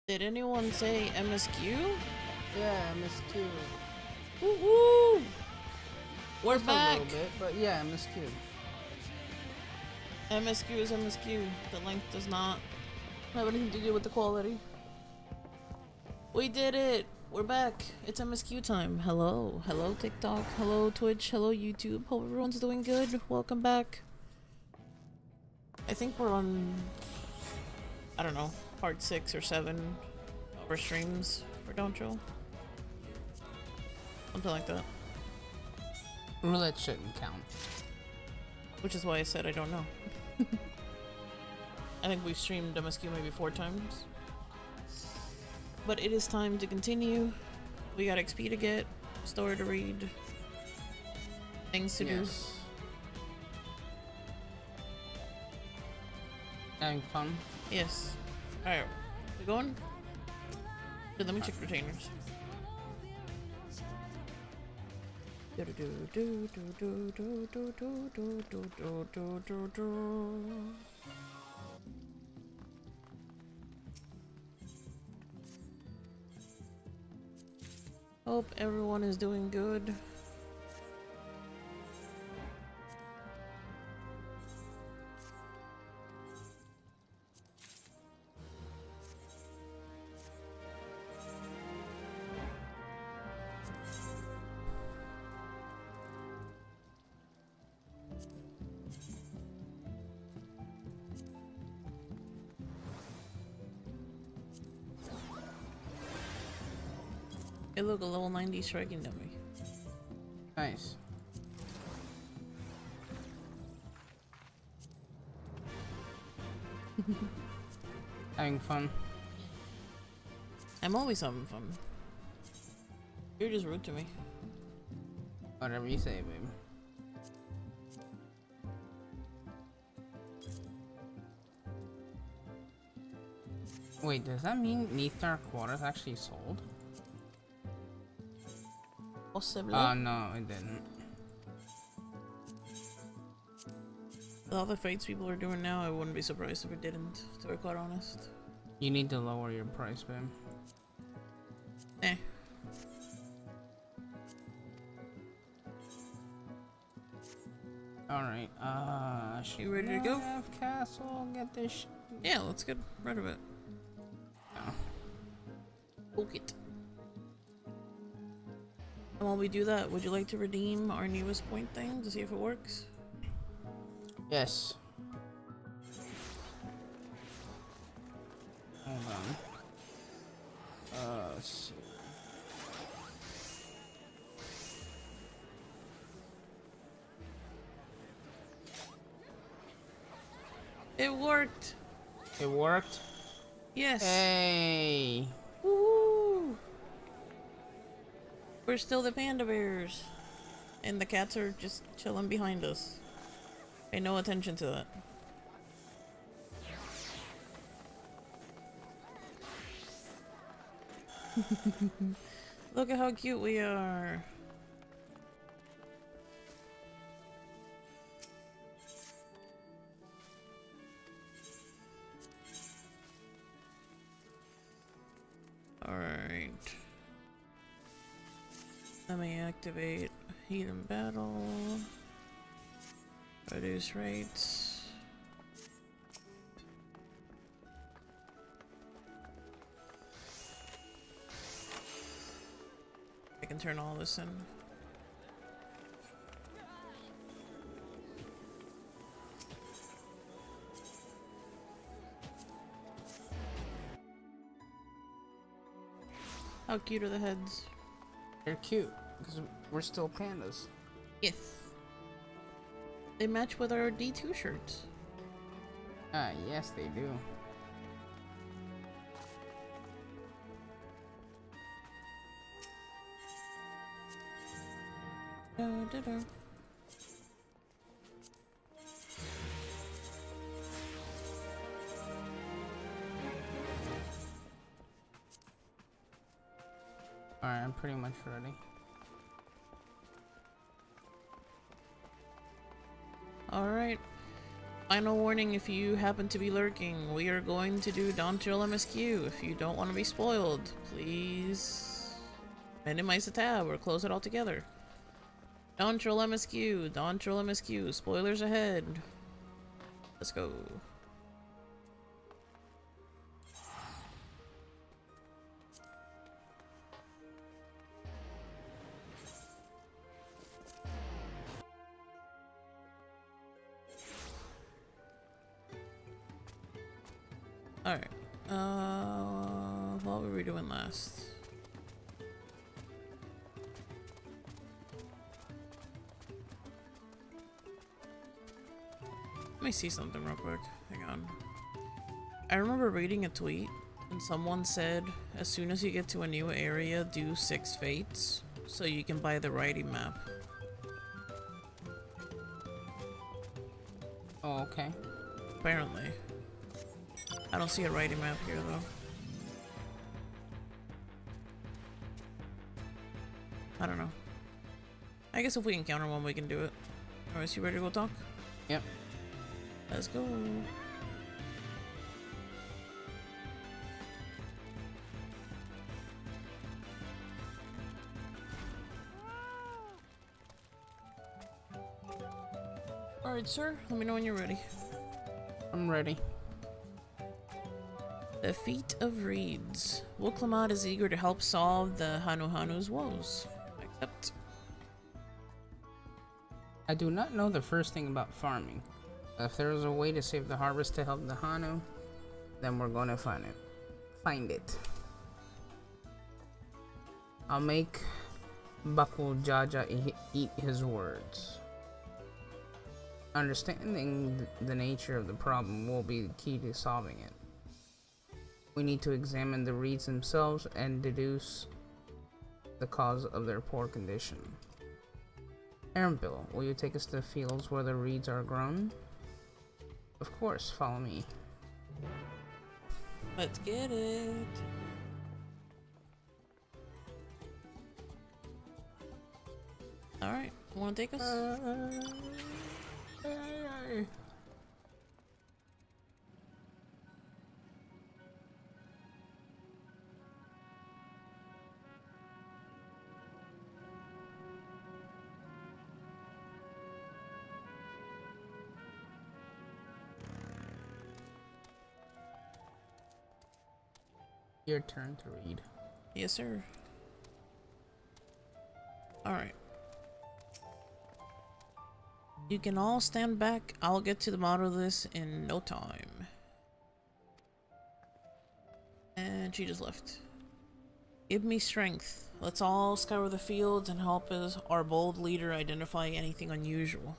Did anyone say MSQ? Yeah, MSQ. Woo woo! We're Just back! a little bit, but yeah, MSQ. MSQ is MSQ. The length does not have anything to do with the quality. We did it! We're back. It's MSQ time. Hello. Hello TikTok. Hello Twitch. Hello YouTube. Hope everyone's doing good. Welcome back. I think we're on, I don't know, part 6 or 7 of our streams for Dawntrail. Something like that. Roulette shouldn't count. Which is why I said I don't know. I think we've streamed MSQ maybe 4 times. But it is time to continue. We got XP to get, story to read, things to do. Having fun? Yes. Alright, we going? Let me check retainers. Hope everyone is doing good. It look a level 90 striking dummy. Nice. Having fun? I'm always having fun. You're just rude to me. Whatever you say, babe. Wait, does that mean Neath Dark Waters actually sold? Possibly. No, it didn't. With all the fights people are doing now, I wouldn't be surprised if it didn't, to be quite honest. You need to lower your price, babe. Eh. Alright, You ready to go? Castle, get this sh— Yeah, let's get rid of it. No. Book it. And while we do that, would you like to redeem our newest point thing to see if it works? Yes. Hold on. Let's see. It worked! It worked? Yes! Hey! Woohoo! We're still the panda bears. And the cats are just chilling behind us. Pay no attention to that. Look at how cute we are. Alright. Let me activate Heathen Battle. Reduce rates. I can turn all this in. How cute are the heads? They're cute, because we're still pandas. Yes. They match with our D2 shirts. Ah, yes they do. Alright, I'm pretty much ready. Alright. Final warning, if you happen to be lurking, we are going to do Dawntrail MSQ. If you don't want to be spoiled, please minimize the tab or close it altogether. Dawntrail MSQ, Dawntrail MSQ, spoilers ahead. Let's go. Alright. What were we doing last? Let me see something real quick. Hang on. I remember reading a tweet and someone said as soon as you get to a new area, do 6 fates so you can buy the writing map. Oh, okay. Apparently. I don't see a writing map here though. I don't know. I guess if we encounter one, we can do it. Alright, you ready to go talk? Yep. Let's go. Alright, sir. Let me know when you're ready. I'm ready. The Feat of Reeds. Wuklamad is eager to help solve the Hanu's woes. Except... I do not know the first thing about farming. If there is a way to save the harvest to help the Hanu, then we're gonna find it. I'll make Bakul Jaja eat his words. Understanding the nature of the problem will be the key to solving it. We need to examine the reeds themselves and deduce the cause of their poor condition. Bill, will you take us to the fields where the reeds are grown? Of course, follow me. Let's get it. Alright, wanna take us? Your turn to read. Yes, sir. Alright. You can all stand back. I'll get to the bottom of this in no time. And she just left. Give me strength. Let's all scour the fields and help our bold leader identify anything unusual.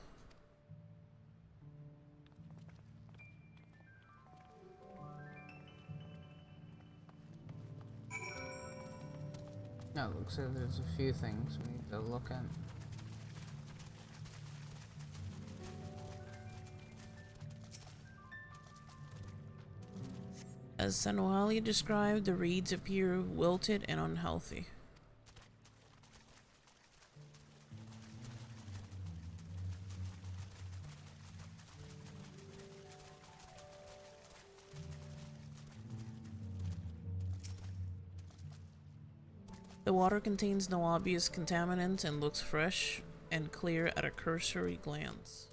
No, it looks like there's a few things we need to look at. As Sanoali described, the reeds appear wilted and unhealthy. The water contains no obvious contaminants and looks fresh and clear at a cursory glance.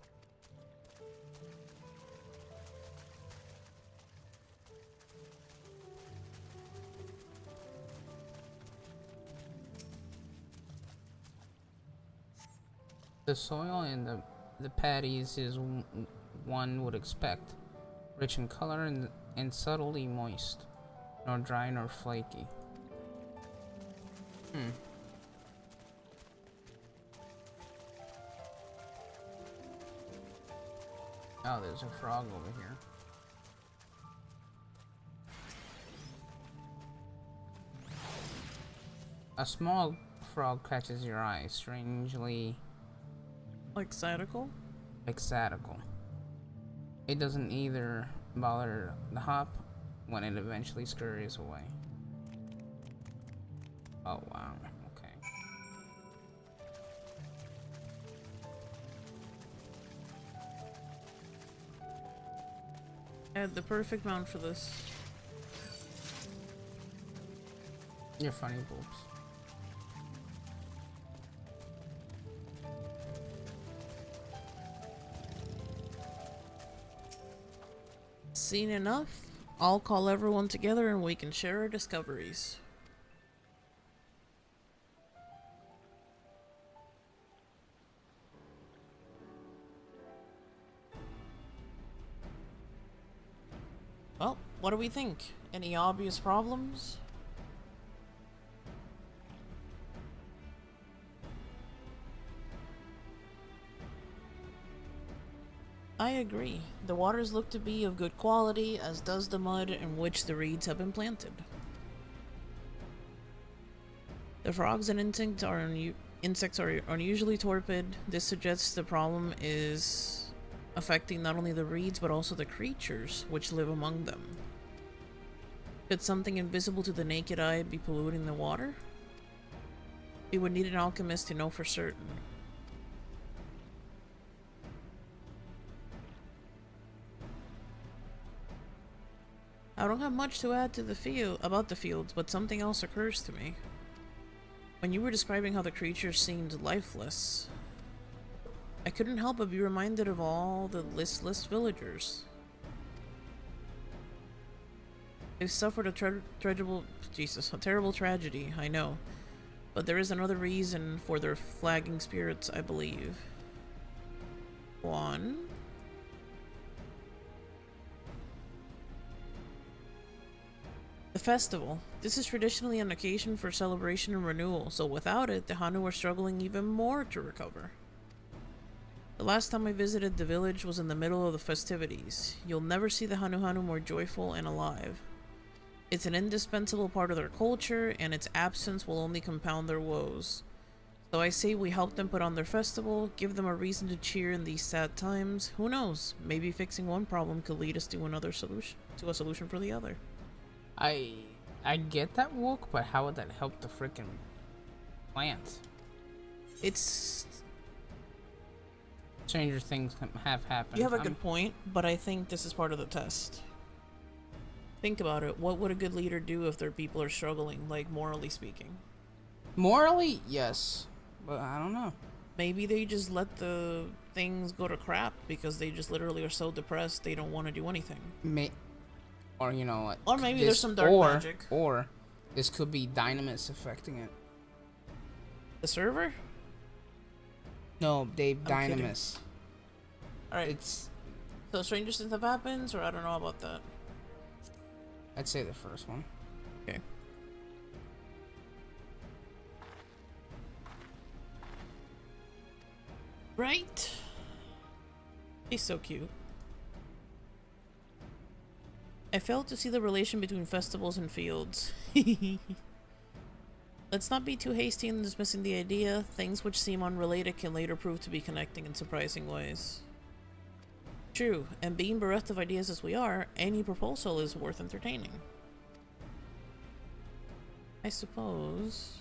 The soil in the paddies is one would expect, rich in color and subtly moist, nor dry nor flaky. Oh, there's a frog over here. A small frog catches your eye, strangely Like Sadical? exatical. It doesn't either bother the hop when it eventually scurries away. Oh wow, okay. I had the perfect mount for this. You're funny, boobs. Seen enough? I'll call everyone together and we can share our discoveries. Well, what do we think? Any obvious problems? I agree. The waters look to be of good quality, as does the mud in which the reeds have been planted. The frogs and insects are unusually torpid. This suggests the problem is affecting not only the reeds but also the creatures which live among them. Could something invisible to the naked eye be polluting the water? We would need an alchemist to know for certain. I don't have much to add to about the fields, but something else occurs to me. When you were describing how the creatures seemed lifeless, I couldn't help but be reminded of all the listless villagers. They've suffered a terrible tragedy, I know, but there is another reason for their flagging spirits, I believe. One. The festival. This is traditionally an occasion for celebration and renewal, so without it, the Hanu are struggling even more to recover. The last time I visited the village was in the middle of the festivities. You'll never see the Hanu more joyful and alive. It's an indispensable part of their culture, and its absence will only compound their woes. So I say we help them put on their festival, give them a reason to cheer in these sad times. Who knows? Maybe fixing one problem could lead us to a solution for the other. I get that, Wook, but how would that help the freaking plants? It's... Stranger things have happened. You have a good point, but I think this is part of the test. Think about it. What would a good leader do if their people are struggling, like morally speaking? Morally, yes, but I don't know. Maybe they just let the things go to crap because they just literally are so depressed they don't want to do anything. Or you know what? Or maybe there's some dark magic. Or this could be Dynamis affecting it. The server? No, Dave, Dynamis. Alright. It's... So stranger things have happened, or I don't know about that. I'd say the first one. Okay. Right? He's so cute. I failed to see the relation between festivals and fields. Let's not be too hasty in dismissing the idea. Things which seem unrelated can later prove to be connecting in surprising ways. True, and being bereft of ideas as we are, any proposal is worth entertaining. I suppose.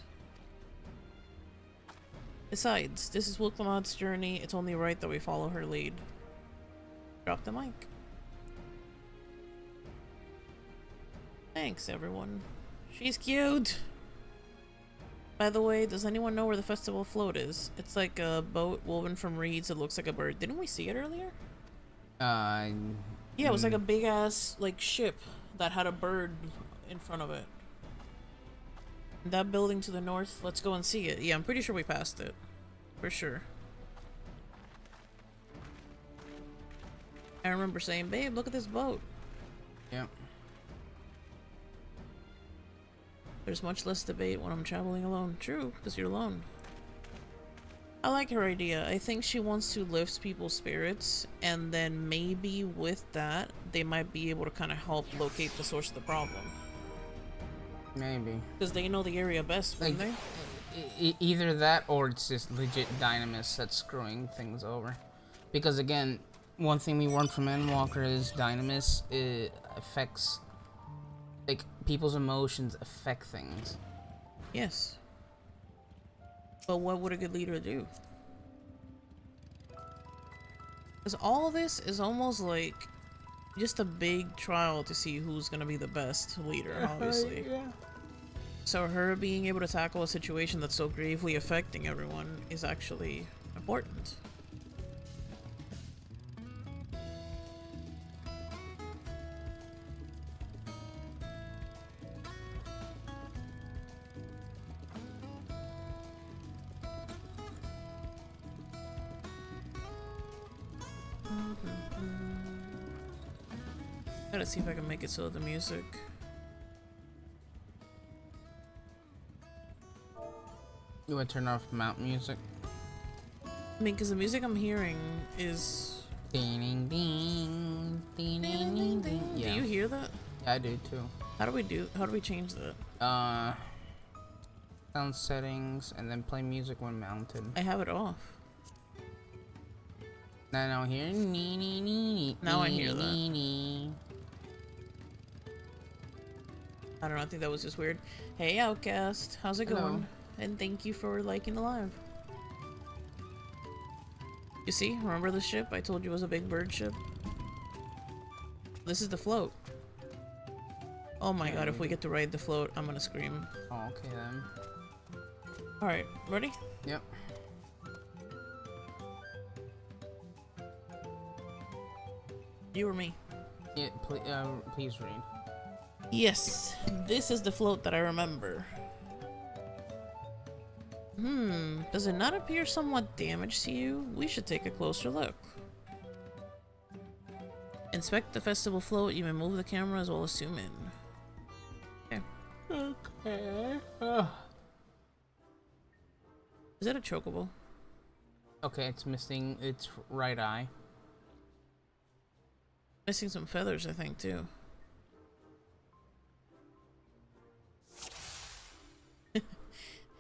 Besides, this is Wilklamot's journey. It's only right that we follow her lead. Drop the mic. Thanks, everyone. She's cute! By the way, does anyone know where the festival float is? It's like a boat woven from reeds. It looks like a bird. Didn't we see it earlier? Yeah, it was like a big ass like ship that had a bird in front of it. That building to the north, let's go and see it. Yeah, I'm pretty sure we passed it. For sure. I remember saying, babe, look at this boat. Yeah. There's much less debate when I'm traveling alone. True, because you're alone. I like her idea. I think she wants to lift people's spirits, and then maybe with that, they might be able to kind of help locate the source of the problem. Maybe. Because they know the area best, wouldn't they? Either that, or it's just legit Dynamis that's screwing things over. Because again, one thing we learned from Endwalker is Dynamis affects... Like, people's emotions affect things. Yes. But what would a good leader do? Because all of this is almost like just a big trial to see who's gonna be the best leader, obviously. Yeah. So her being able to tackle a situation that's so gravely affecting everyone is actually important. Gotta see if I can make it so the music. You want to turn off mount music? I mean, because the music I'm hearing is. Ding ding ding ding ding ding. Yeah. Do you hear that? Yeah, I do too. How do we change that? Sound settings and then play music when mounted. I have it off. Now here. Now I hear that. I don't know, I think that was just weird. Hey Outcast, how's it going? And thank you for liking the live. You see, remember the ship? I told you it was a big bird ship. This is the float. Oh my god, if we get to ride the float, I'm gonna scream. Oh, okay then. Alright, ready? Yep. You or me? Yeah, please read. Yes, this is the float that I remember. Does it not appear somewhat damaged to you? We should take a closer look. Inspect the festival float. You may move the camera as well as zoom in. Okay. Okay. Is that a chocobo? Okay, it's missing its right eye. Missing some feathers, I think, too.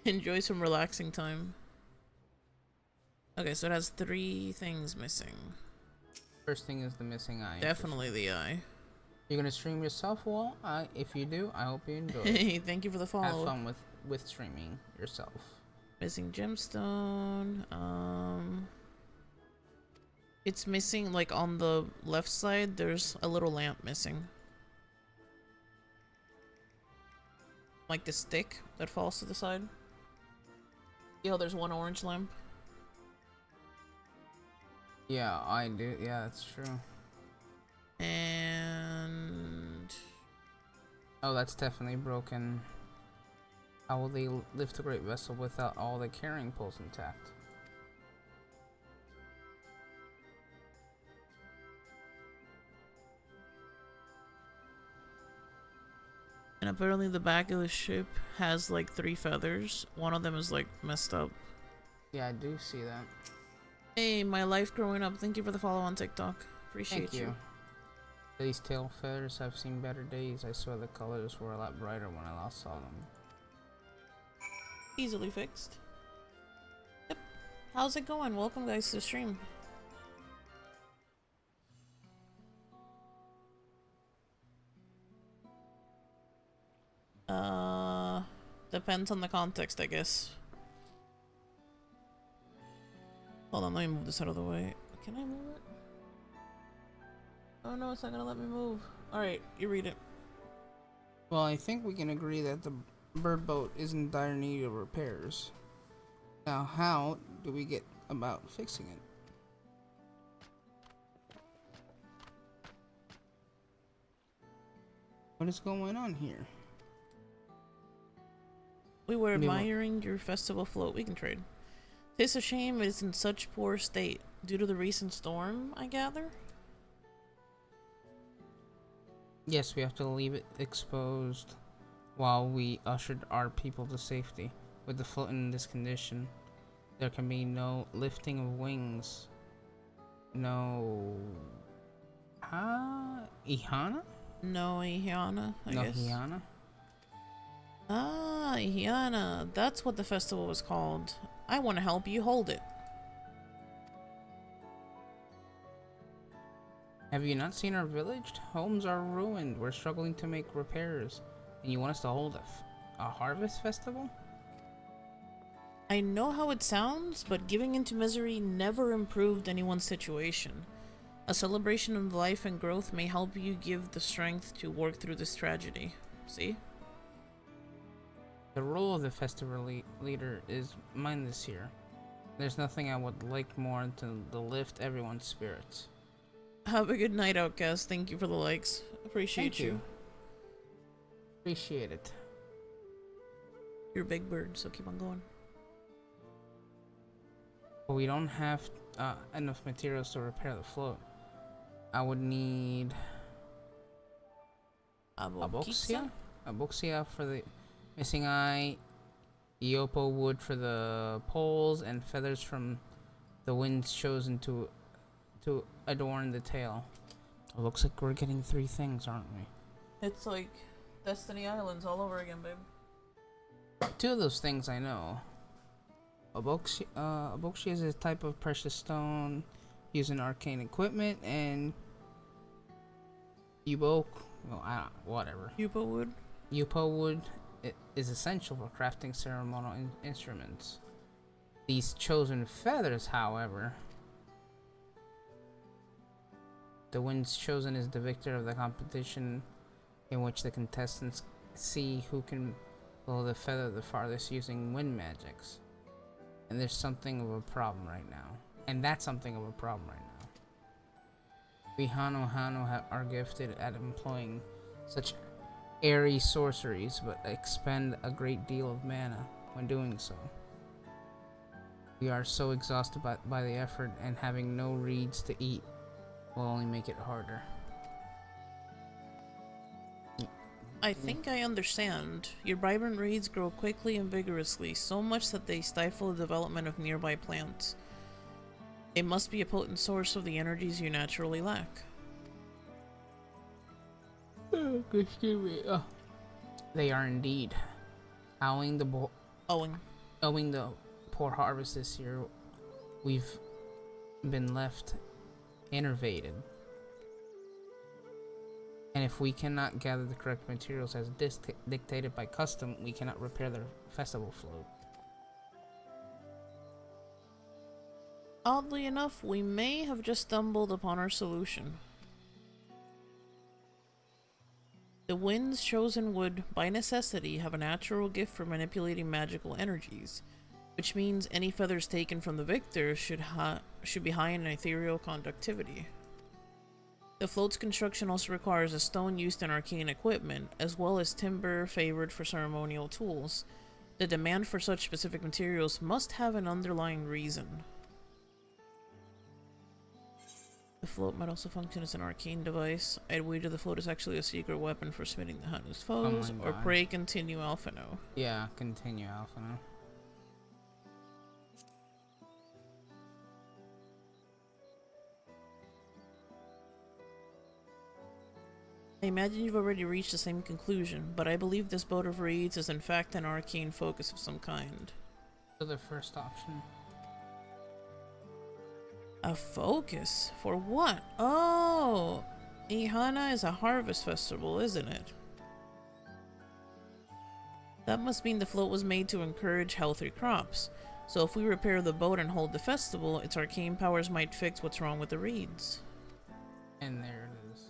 Enjoy some relaxing time. Okay, so it has 3 things missing. First thing is the missing eye. Definitely the eye. You're gonna stream yourself? Well, if you do, I hope you enjoy. Hey, thank you for the follow. Have fun with streaming yourself. Missing gemstone. It's missing, like, on the left side, there's a little lamp missing. Like the stick that falls to the side. You know, there's one orange lamp. Yeah, I do. Yeah, that's true. And... oh, that's definitely broken. How will they lift a great vessel without all the carrying poles intact? And apparently the back of the ship has like 3 feathers. One of them is like messed up. Yeah, I do see that. Hey, my life growing up. Thank you for the follow on TikTok. Appreciate Thank you. These tail feathers have seen better days. I swear the colors were a lot brighter when I last saw them. Easily fixed. Yep. How's it going? Welcome guys to the stream. Depends on the context, I guess. Hold on, let me move this out of the way. Can I move it? Oh no, it's not gonna let me move. Alright, you read it. Well, I think we can agree that the bird boat is in dire need of repairs. Now, how do we get about fixing it? What is going on here? We were admiring your festival float. We can trade. It's a shame it's in such poor state due to the recent storm, I gather? Yes, we have to leave it exposed while we ushered our people to safety. With the float in this condition, there can be no lifting of wings. No... Ihana? No, Ihiana, I guess. No, Ihana? Ah, Ihiana. That's what the festival was called. I want to help you hold it. Have you not seen our village? Homes are ruined. We're struggling to make repairs. And you want us to hold a harvest festival? I know how it sounds, but giving into misery never improved anyone's situation. A celebration of life and growth may help you give the strength to work through this tragedy. See? The role of the festival leader is mine this year. There's nothing I would like more than to lift everyone's spirits. Have a good night, Outcast. Thank you for the likes. Appreciate you. Appreciate it. You're a big bird, so keep on going. But we don't have enough materials to repair the float. I would need aboxia for the missing eye, iopo wood for the poles, and feathers from the winds chosen to adorn the tail. It looks like we're getting 3 things, aren't we? It's like Destiny Islands all over again, babe. 2 of those things I know. Aboxia is a type of precious stone used in arcane equipment, and whatever. Yupo wood is essential for crafting ceremonial instruments. These chosen feathers, however, the winds chosen is the victor of the competition, in which the contestants see who can blow the feather the farthest using wind magics. And there's something of a problem right now. And that's something of a problem right now. We Hano are gifted at employing such airy sorceries, but expend a great deal of mana when doing so. We are so exhausted by the effort, and having no reeds to eat will only make it harder. I think I understand. Your vibrant reeds grow quickly and vigorously, so much that they stifle the development of nearby plants. It must be a potent source of the energies you naturally lack. They are indeed. Owing the poor harvest this year, we've been left innervated. And if we cannot gather the correct materials as dictated by custom, we cannot repair the festival float. Oddly enough, we may have just stumbled upon our solution. The winds chosen would, by necessity, have a natural gift for manipulating magical energies, which means any feathers taken from the victor should be high in ethereal conductivity. The float's construction also requires a stone used in arcane equipment, as well as timber favored for ceremonial tools. The demand for such specific materials must have an underlying reason. The float might also function as an arcane device. I'd wager the float is actually a secret weapon for smiting the Hanu's foes, or pray continue Alphino. Yeah, continue Alphino. I imagine you've already reached the same conclusion, but I believe this boat of reeds is in fact an arcane focus of some kind. So the first option. A focus? For what? Oh! Ihana is a harvest festival, isn't it? That must mean the float was made to encourage healthy crops. So if we repair the boat and hold the festival, its arcane powers might fix what's wrong with the reeds. And there it is.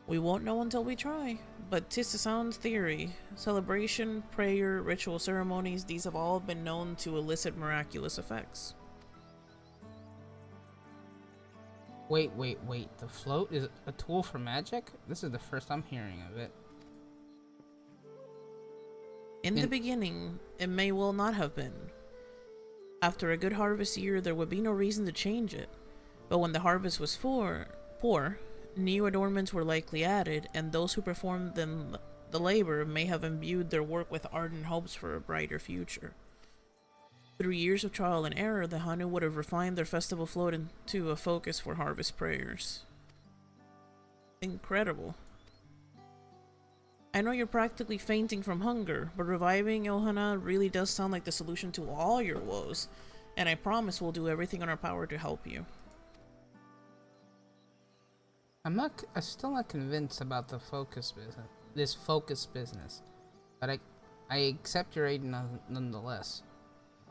We won't know until we try, but 'tis a sound theory. Celebration, prayer, ritual ceremonies, these have all been known to elicit miraculous effects. Wait. The float is a tool for magic? This is the first I'm hearing of it. In the beginning, it may well not have been. After a good harvest year, there would be no reason to change it. But when the harvest was poor, new adornments were likely added, and those who performed the labor may have imbued their work with ardent hopes for a brighter future. Through years of trial and error, the Hanu would have refined their festival float into a focus for harvest prayers. Incredible. I know you're practically fainting from hunger, but reviving Ohana really does sound like the solution to all your woes, and I promise we'll do everything in our power to help you. I'm still not convinced about the focus business. This focus business, but I accept your aid nonetheless.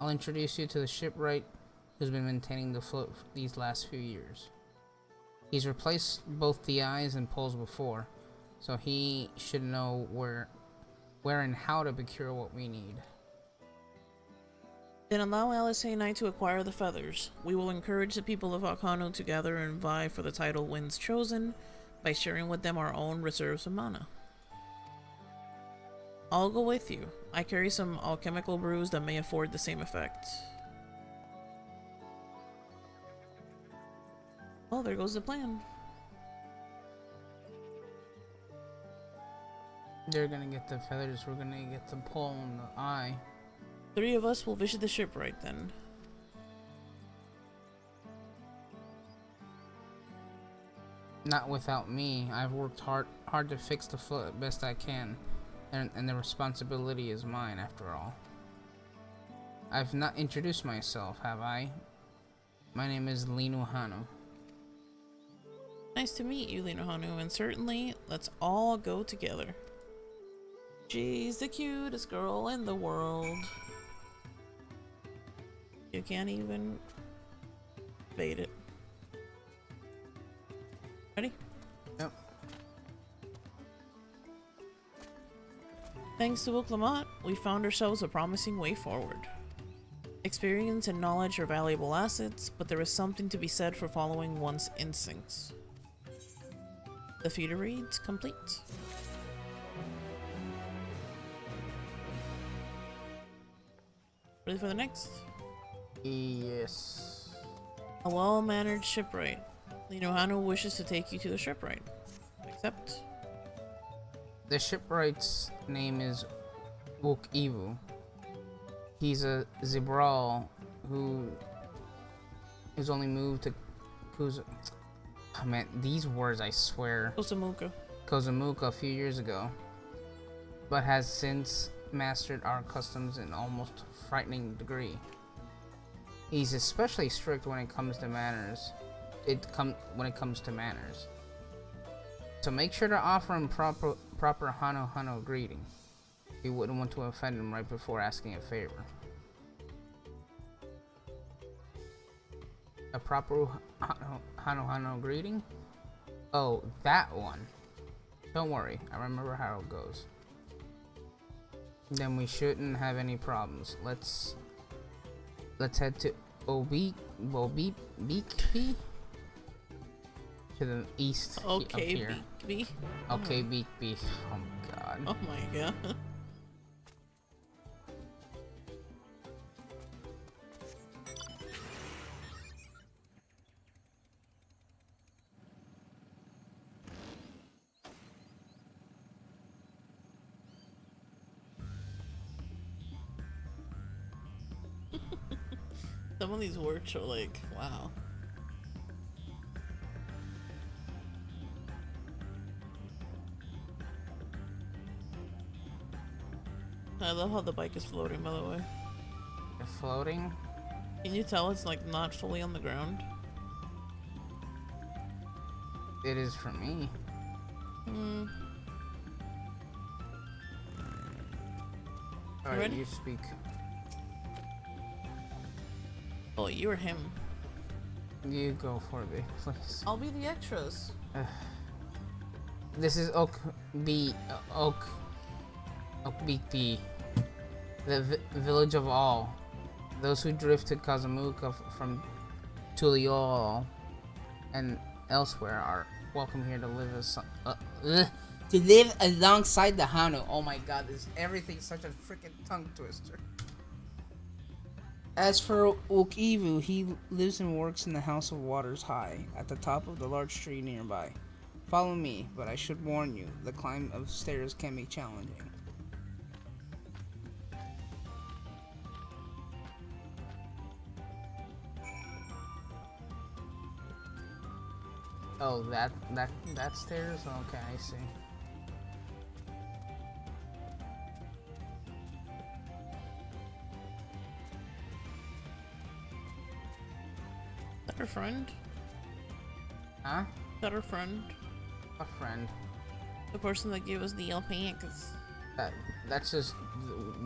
I'll introduce you to the shipwright who's been maintaining the float for these last few years. He's replaced both the eyes and poles before, so he should know where and how to procure what we need. Then allow LSA and I to acquire the feathers. We will encourage the people of Akano to gather and vie for the title wins chosen by sharing with them our own reserves of mana. I'll go with you. I carry some alchemical brews that may afford the same effect. Oh, there goes the plan. They're gonna get the feathers, we're gonna get the pole and the eye. 3 of us will visit the shipwright then. Not without me. I've worked hard to fix the float best I can, and the responsibility is mine after all. I've not introduced myself, have I? My name is Linu Hano. Nice to meet you, Linohanu, and certainly, let's all go together. She's the cutest girl in the world. You can't even bait it. Ready? Yep. Thanks to Uklamot, we found ourselves a promising way forward. Experience and knowledge are valuable assets, but there is something to be said for following one's instincts. The feeder reads complete. Ready for the next? Yes. A well-mannered shipwright. Linohanu wishes to take you to the shipwright. Accept. The shipwright's name is Wook-Ivu. He's a Zebral who's only moved to Kuza. Oh man, these words, I swear. Kozamuka a few years ago, but has since mastered our customs in almost frightening degree. He's especially strict when it comes to manners. So make sure to offer him proper Hano greeting. You wouldn't want to offend him right before asking a favor. A proper Hano greeting? Oh, that one. Don't worry, I remember how it goes. Then we shouldn't have any problems. Let's head to Beekby to the east of here. Beekby. Okay, Beekby. Oh my god. Oh my god. Some of these words are like, wow. I love how the bike is floating, by the way. They're floating? Can you tell it's like not fully on the ground? It is for me. Hmm. Alright, you speak. Oh, you're him. You go for it, please. I'll be the extras. This is Oakbeekby, the village of all. Those who drift to Kazamuka from Tuliol and elsewhere are welcome here to live alongside the Hano. Oh my god, everything's such a freaking tongue twister. As for Wook-Ivu, he lives and works in the House of Waters High, at the top of the large tree nearby. Follow me, but I should warn you, the climb of stairs can be challenging. Oh, that stairs? Okay, I see. Is that her friend? Huh? Is that her friend? A friend. The person that gave us the alpacas. That's just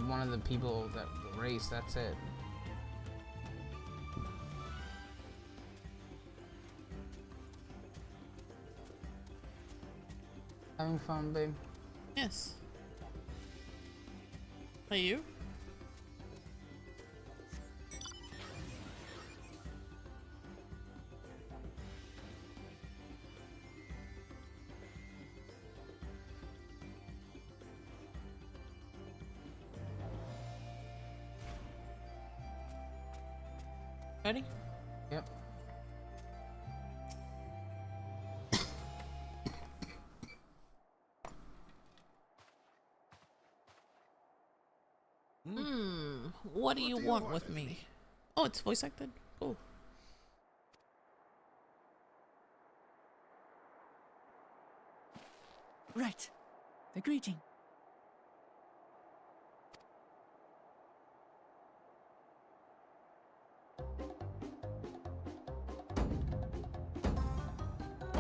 one of the people that the race, that's it. Having fun, babe. Yes. Are you? Ready? Yep. What do you want with me? Oh, it's voice acted? Cool. Right. The greeting.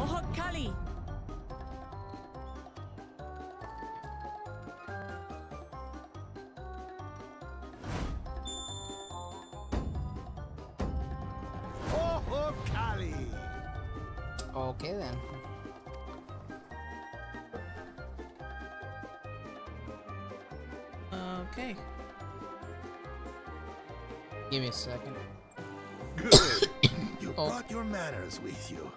Oh, Kali! Oh, Kali! Okay then. Okay. Give me a second. Good. You Oh. brought your manners with you.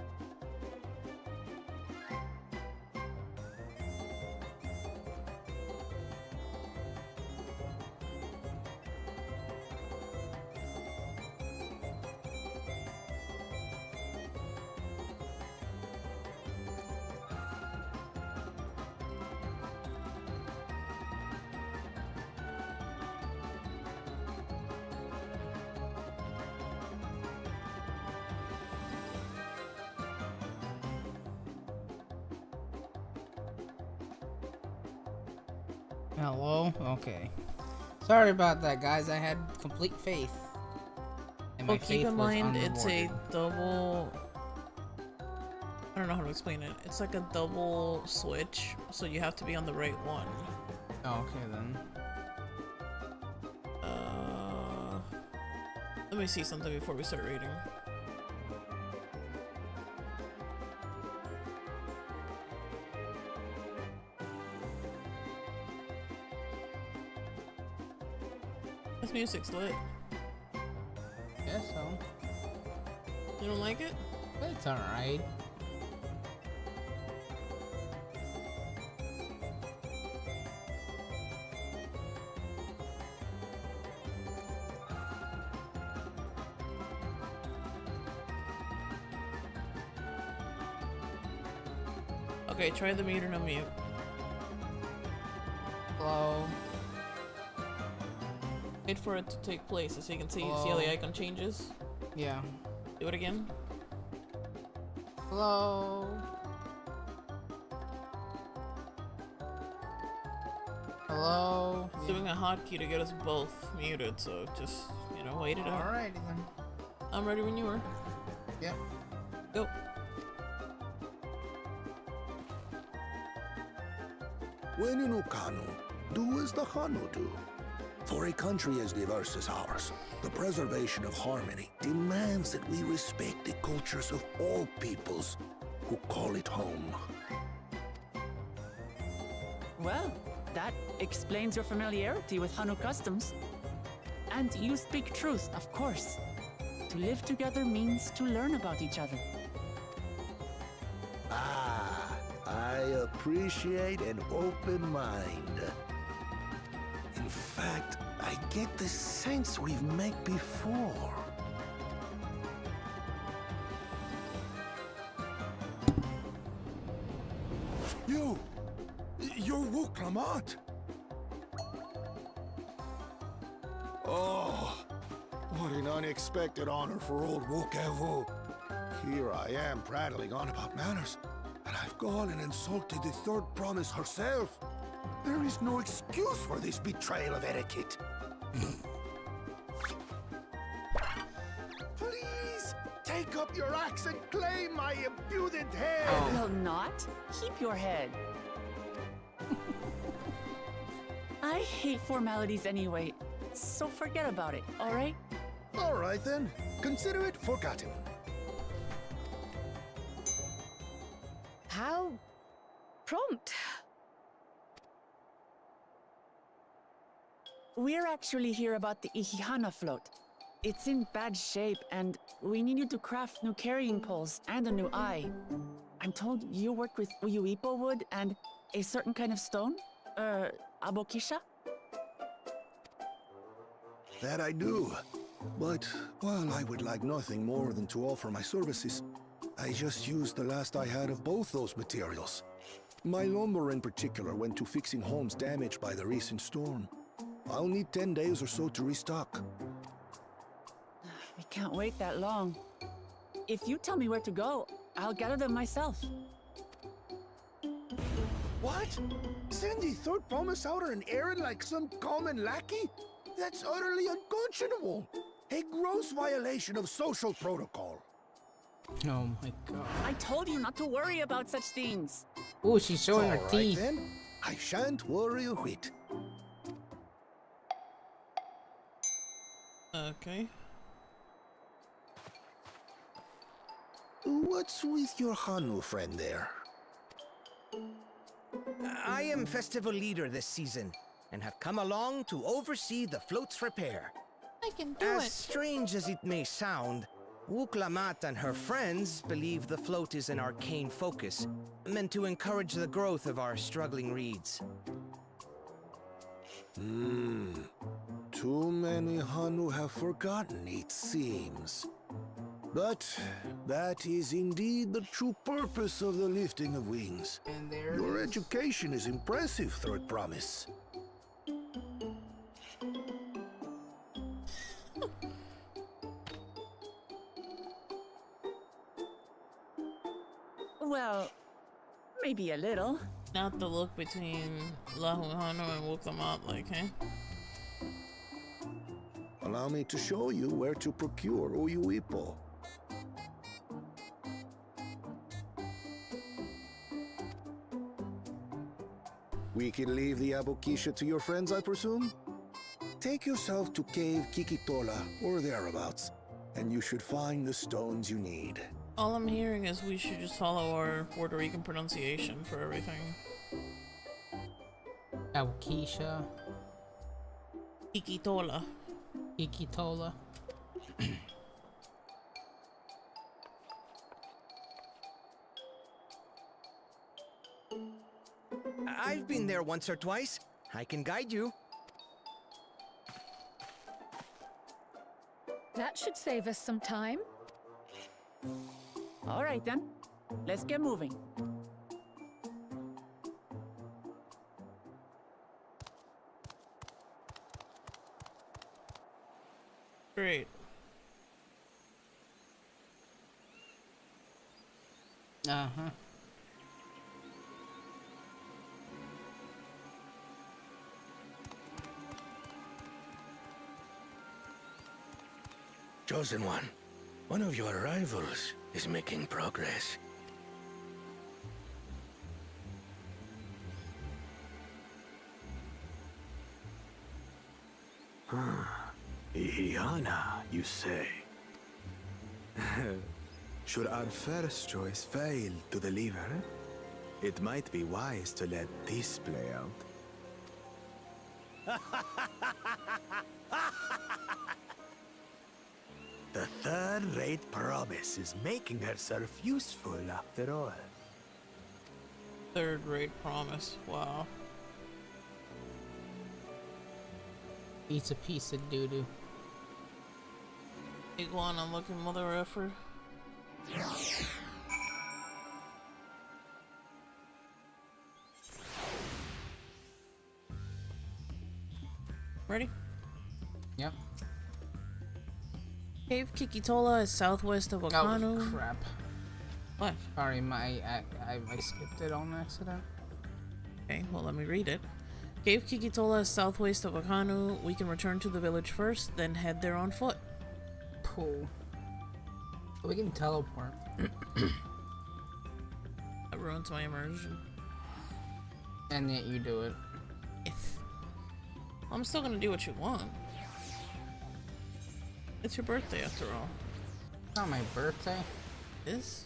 Hello? Okay. Sorry about that, guys. I had complete faith. And my Well, keep faith in was mind, it's a unrewarded. double... I don't know how to explain it. It's like a double switch, so you have to be on the right one. Oh, okay then. Let me see something before we start reading. This music's lit. Yeah, so. You don't like it? It's alright. Okay, try the mute and unmute. Hello? Wait for it to take place so you can see how Hello? the icon changes. Yeah. Do it again. Hello? Hello? It's doing a hotkey to get us both muted, so just, you know, wait it out. Alrighty then. I'm ready when you are. Yep. Go. When in Ukanu, do as the Hanu do. For a country as diverse as ours, the preservation of harmony demands that we respect the cultures of all peoples who call it home. Well, that explains your familiarity with Hanu customs. And you speak truth, of course. To live together means to learn about each other. Ah, I appreciate an open mind. In fact, I get the sense we've met before. You're Wuklamat. Oh, what an unexpected honor for old Wukevu. Here I am prattling on about manners, and I've gone and insulted the third promise herself. There is no excuse for this betrayal of etiquette. Please, take up your axe and claim my impudent head. Will not? Keep your head. I hate formalities anyway, so forget about it, alright? All right then, consider it forgotten. How prompt. We're actually here about the Ihihana float. It's in bad shape, and we need you to craft new carrying poles and a new eye. I'm told you work with Uyuipo wood and a certain kind of stone? Abokisha? That I do. But while I would like nothing more than to offer my services, I just used the last I had of both those materials. My lumber in particular went to fixing homes damaged by the recent storm. I'll need 10 days or so to restock. We can't wait that long. If you tell me where to go, I'll gather them myself. What? Send the third promise out on an errand like some common lackey? That's utterly unconscionable. A gross violation of social protocol. Oh my god. I told you not to worry about such things. Ooh, she's showing her All right, teeth. then. I shan't worry a whit. Okay. What's with your Hanu friend there? I am festival leader this season, and have come along to oversee the float's repair. I can do As it. strange as it may sound, Wuklamat and her friends believe the float is an arcane focus, meant to encourage the growth of our struggling reeds. Too many Hanu have forgotten, it seems. But that is indeed the true purpose of the lifting of wings. And there Your it is. education is impressive, Third Promise. Well, maybe a little. Not the look between Lahuhano and Wukamat, like, eh? Allow me to show you where to procure Uyuipo. We can leave the Abokisha to your friends, I presume? Take yourself to Cave Kikitola or thereabouts, and you should find the stones you need. All I'm hearing is we should just follow our Puerto Rican pronunciation for everything. Aukisha. Ikitola. Ikitola. I've been there once or twice. I can guide you. That should save us some time. All right then, let's get moving. Great. Uh-huh. Chosen one of your rivals is making progress. Ihihana, you say? Should our first choice fail to deliver, it might be wise to let this play out. The third-rate promise is making herself useful after all. Third rate promise. Wow. Eats a piece of doo-doo. Iguana looking mother effer. Ready? Yep. Cave Kikitola is southwest of Wakanu. Oh, crap. What? Sorry, I skipped it on accident. Okay, well, let me read it. Cave Kikitola is southwest of Wakanu. We can return to the village first, then head there on foot. Cool. We can teleport. That ruins my immersion. And yet you do it. If. I'm still gonna do what you want. It's your birthday after all. It's not my birthday. Is?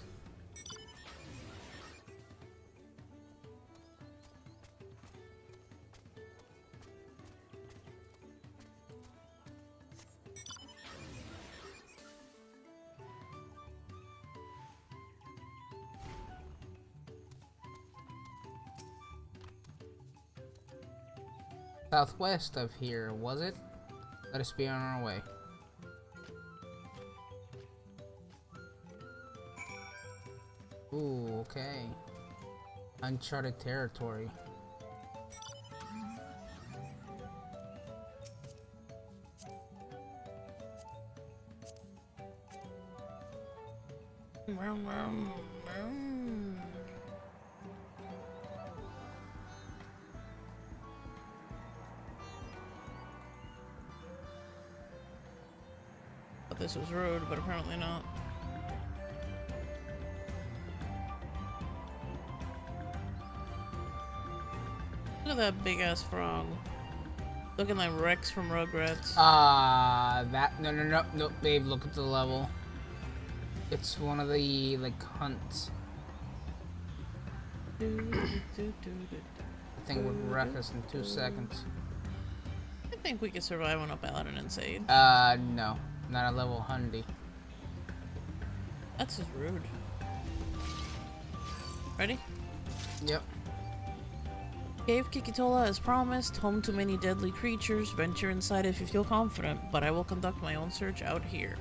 southwest of here, was it? Let us be on our way. Ooh, okay. Uncharted territory. Thought this was rude, but apparently not. Look at that big ass frog. Looking like Rex from Rugrats. No, babe, look at the level. It's one of the, like, hunts. The thing would wreck us in 2 seconds. I think we could survive on a Paladin and Sage. No. Not a level 100. That's just rude. Ready? Yep. Cave Kikitola as promised, home to many deadly creatures. Venture inside if you feel confident, but I will conduct my own search out here.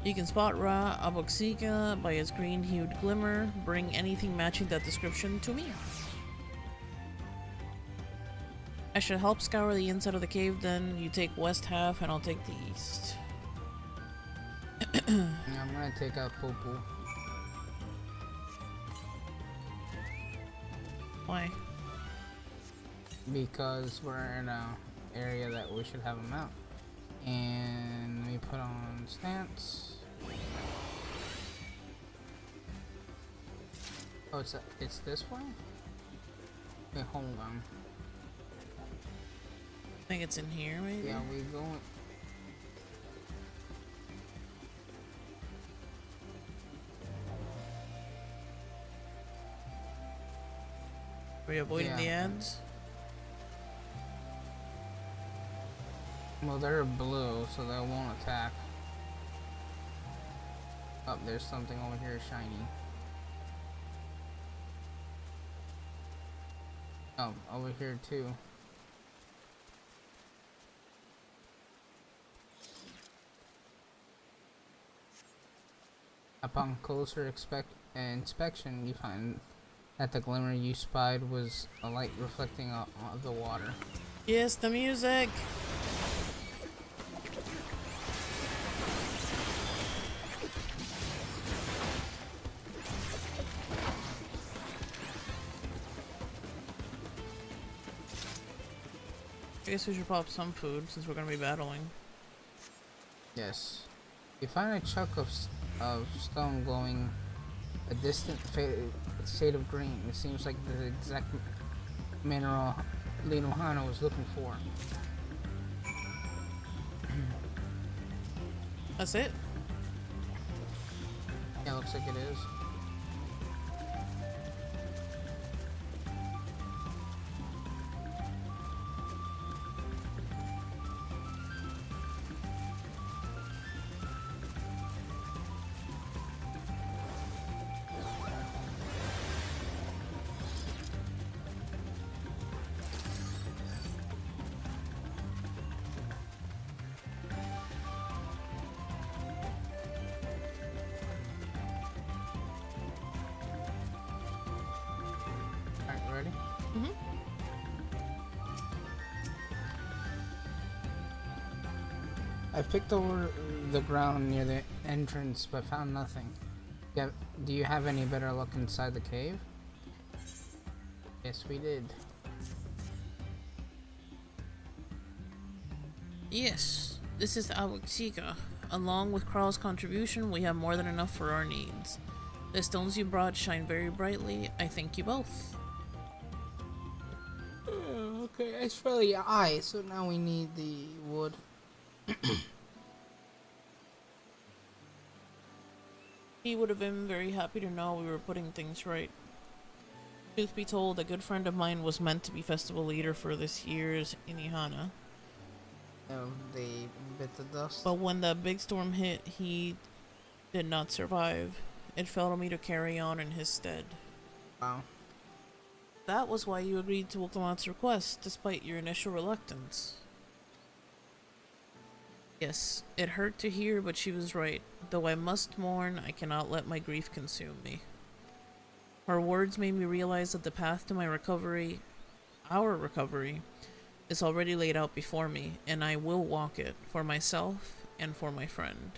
You can spot Ra Aboxika by its green-hued glimmer. Bring anything matching that description to me. I should help scour the inside of the cave then. You take west half and I'll take the east. Yeah, I'm gonna take out Popo. Why? Because we're in an area that we should have him out. And we put on stance. Oh, it's this way? Okay, hold on. I think it's in here, maybe? Yeah, we going. Are we avoiding the ads? Well, they're blue, so they won't attack. Oh, there's something over here shiny. Oh, over here too. Upon closer inspection, you find that the glimmer you spied was a light reflecting off the water. Yes, the music! I guess we should pop some food since we're gonna be battling. Yes. You find a chunk of stone glowing a distant shade of green. It seems like the exact mineral Linohana was looking for. That's it? Yeah, looks like it is. Ready? Mm-hmm. I picked over the ground near the entrance, but found nothing. Do you have any better luck inside the cave? Yes, we did. Yes, this is Aboxika. Along with Carl's contribution, we have more than enough for our needs. The stones you brought shine very brightly. I thank you both. Okay, it's for the eye, so now we need the wood. He would have been very happy to know we were putting things right. Truth be told, a good friend of mine was meant to be festival leader for this year's Inihana. They bit the dust. But when the big storm hit, he did not survive. It fell to me to carry on in his stead. Wow. That was why you agreed to Wilkamon's request, despite your initial reluctance. Yes, it hurt to hear, but she was right. Though I must mourn, I cannot let my grief consume me. Her words made me realize that the path to my recovery, our recovery, is already laid out before me, and I will walk it, for myself and for my friend.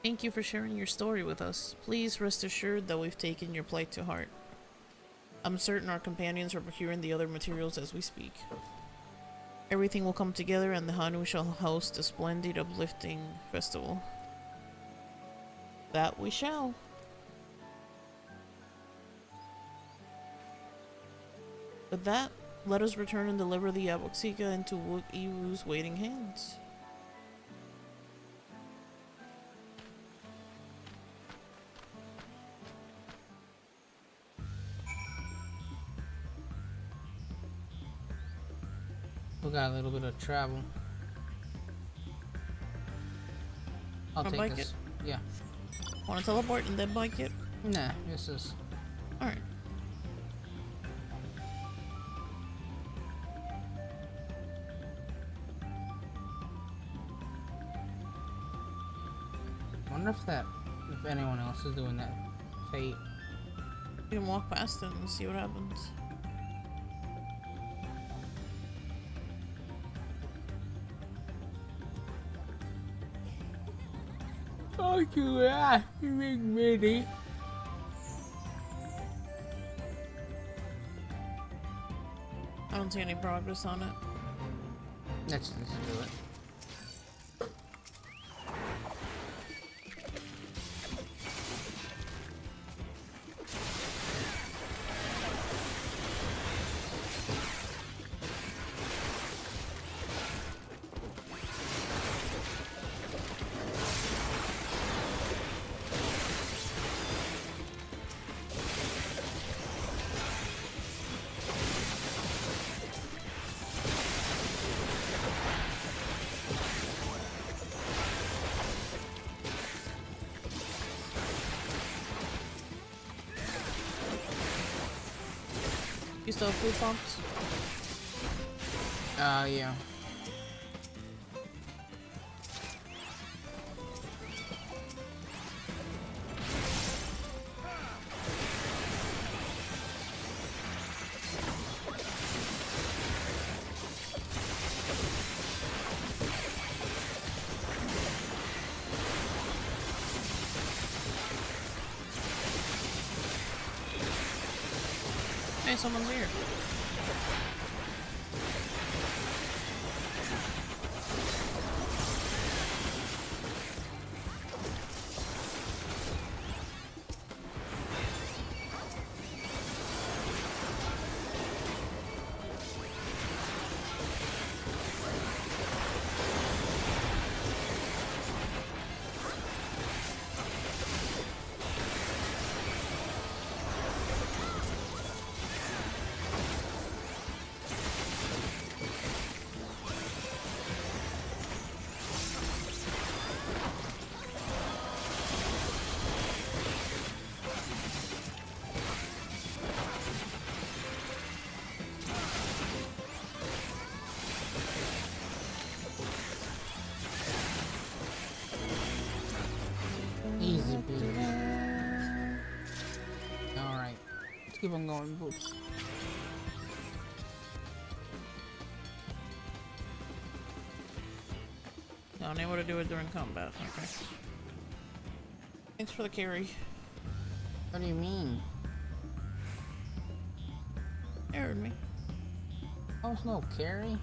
Thank you for sharing your story with us. Please rest assured that we've taken your plight to heart. I'm certain our companions are procuring the other materials as we speak. Everything will come together and the Hanu shall host a splendid, uplifting festival. That we shall. With that, let us return and deliver the Aboxika into Wook Iwu's waiting hands. We got a little bit of travel. I'll take bike this. it? Yeah. Want to teleport and then bike it? Nah, this is. Alright. Wonder if anyone else is doing that fate. You can walk past it and see what happens. Oh, yeah, big mini. I don't see any progress on it. Let's do it. You still have food pumped? Yeah. Hey, someone's here. Easy, baby. Alright. Let's keep on going, boots. No, unable to do it during combat. Okay. Thanks for the carry. What do you mean? You heard me. Oh, it's no carry?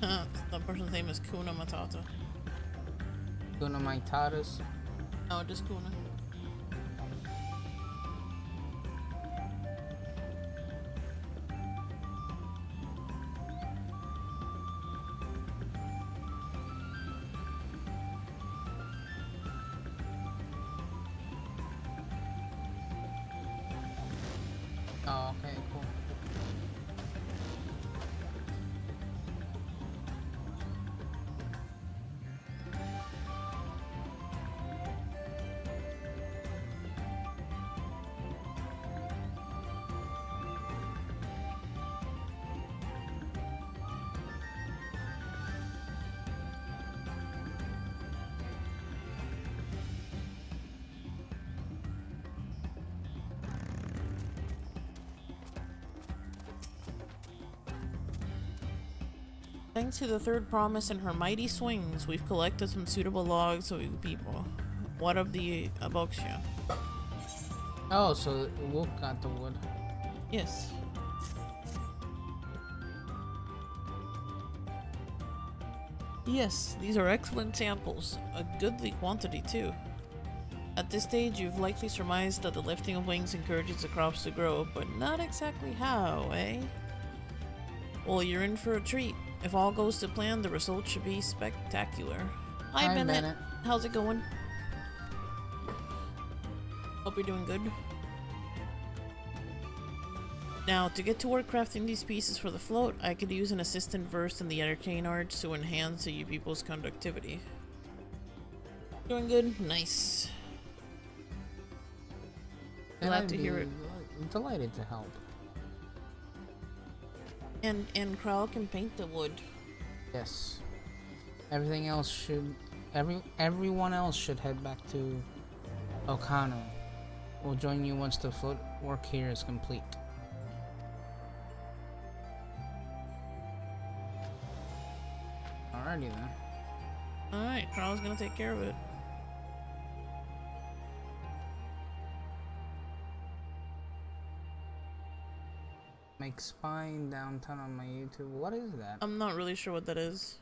The person's name is Kuna Matata. Gonna my tatas. No, just Kuna. Oh, okay, cool. Thanks to the third promise and her mighty swings, we've collected some suitable logs of you people. What of the aboxia? Oh, so Wook got the wood. Yes. Yes, these are excellent samples. A goodly quantity, too. At this stage, you've likely surmised that the lifting of wings encourages the crops to grow, but not exactly how, eh? Well, you're in for a treat. If all goes to plan, the result should be spectacular. Hi, Bennett. How's it going? Hope you're doing good. Now, to get to work crafting these pieces for the float, I could use an assistant versed in the arcane arts to enhance you people's conductivity. Doing good? Nice. Glad to hear it. Delighted to help. And Krell can paint the wood. Yes. Everything else should... Everyone else should head back to Okano. We'll join you once the float work here is complete. Alrighty then. Alright, Krell's gonna take care of it. Make spine downtown on my YouTube. What is that? I'm not really sure what that is.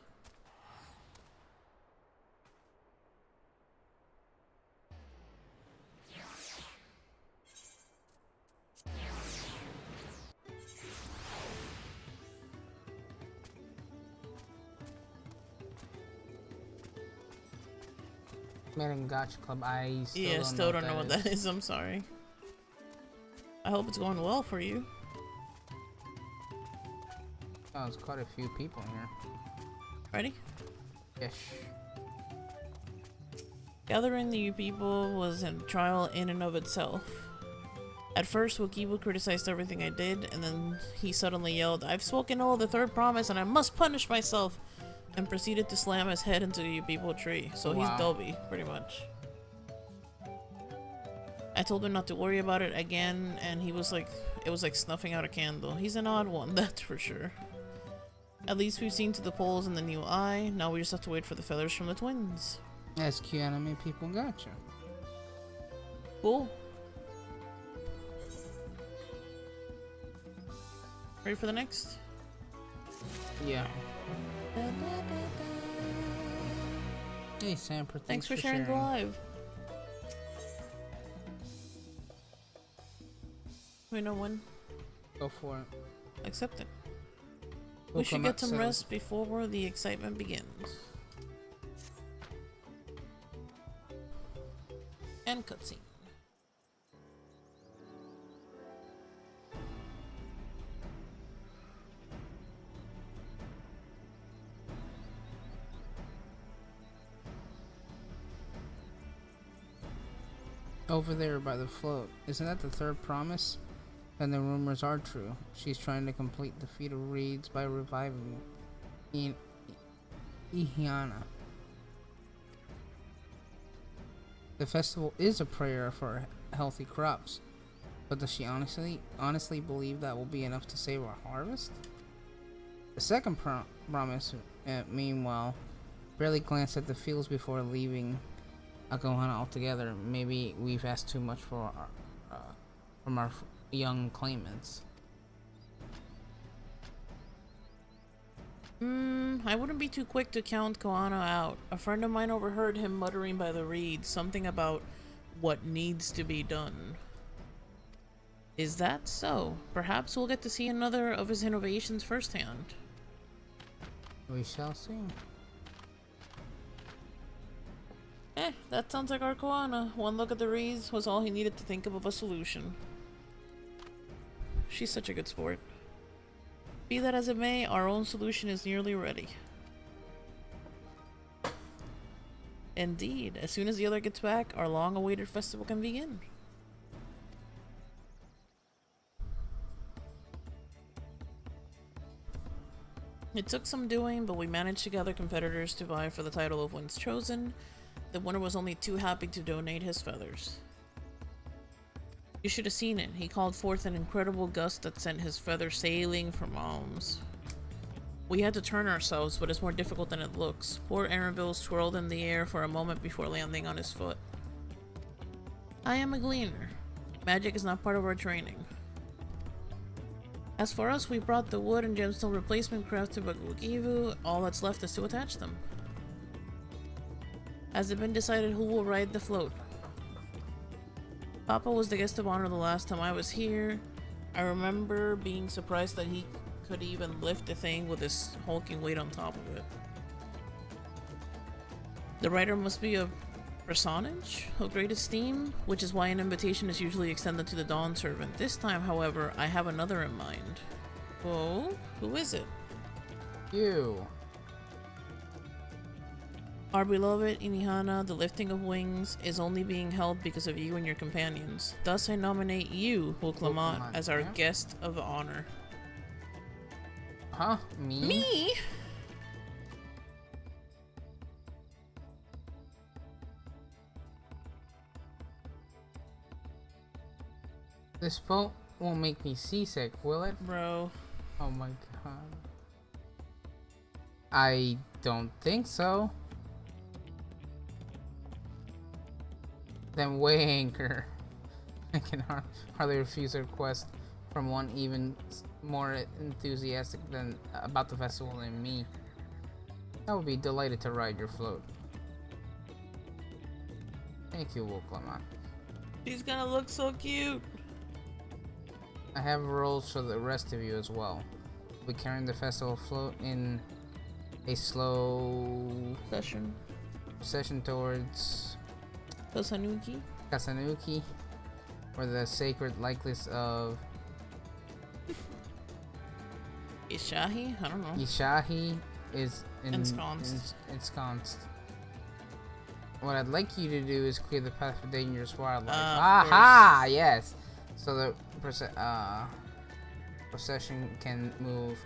Made in Gotcha Club. I still don't know what that is. I'm sorry. I hope it's going well for you. Oh, there's quite a few people here. Ready? Yes. Gathering the people was a trial in and of itself. At first, Wakibu criticized everything I did, and then he suddenly yelled, "I've spoken all the third promise and I must punish myself!" and proceeded to slam his head into the people tree. So wow. He's Dolby, pretty much. I told him not to worry about it again, and he was like, it was like snuffing out a candle. He's an odd one, that's for sure. At least we've seen to the poles in the new eye. Now we just have to wait for the feathers from the twins. MSQ anime people gotcha. Cool. Ready for the next? Yeah. Hey Samper, thanks for sharing the live. We know when. Go for it. Accept it. We should get some rest before the excitement begins. And cutscene. Over there by the float. Isn't that the third promise? And the rumors are true. She's trying to complete the feat of reeds by reviving Ihiana. The festival is a prayer for healthy crops, but does she honestly believe that will be enough to save our harvest? The second promise, meanwhile, barely glanced at the fields before leaving Akohana altogether. Maybe we've asked too much for from our young claimants. I wouldn't be too quick to count Koana out. A friend of mine overheard him muttering by the reeds something about what needs to be done. Is that so? Perhaps we'll get to see another of his innovations firsthand. We shall see. That sounds like our Koana. One look at the reeds was all he needed to think of a solution. She's such a good sport. Be that as it may, our own solution is nearly ready. Indeed, as soon as the other gets back, our long-awaited festival can begin. It took some doing, but we managed to gather competitors to vie for the title of One's Chosen. The winner was only too happy to donate his feathers. You should have seen it. He called forth an incredible gust that sent his feathers sailing from arms. We had to turn ourselves, but it's more difficult than it looks. Poor Aranville twirled in the air for a moment before landing on his foot. I am a gleaner. Magic is not part of our training. As for us, we brought the wood and gemstone replacement crafted by Wukivu. All that's left is to attach them. Has it been decided who will ride the float? Papa was the guest of honor the last time I was here. I remember being surprised that he could even lift the thing with his hulking weight on top of it. The rider must be a personage of great esteem, which is why an invitation is usually extended to the Dawn servant. This time, however, I have another in mind. Oh, who is it? You. Our beloved Inihana, the lifting of wings, is only being held because of you and your companions. Thus, I nominate you, Wuklamat, as our guest of honor. Huh? Me? Me? This boat won't make me seasick, will it? Bro. Oh my god. I don't think so. Then weigh anchor. I can hardly refuse a request from one even more enthusiastic than about the festival than me. I would be delighted to ride your float. Thank you, Wuklamat. She's gonna look so cute. I have roles for the rest of you as well. We'll be carrying the festival float in a slow procession towards Kasanuki, where the sacred likeness of Ishahi? I don't know. Ishahi is ensconced. What I'd like you to do is clear the path for dangerous wildlife. Aha! Yes! So the procession can move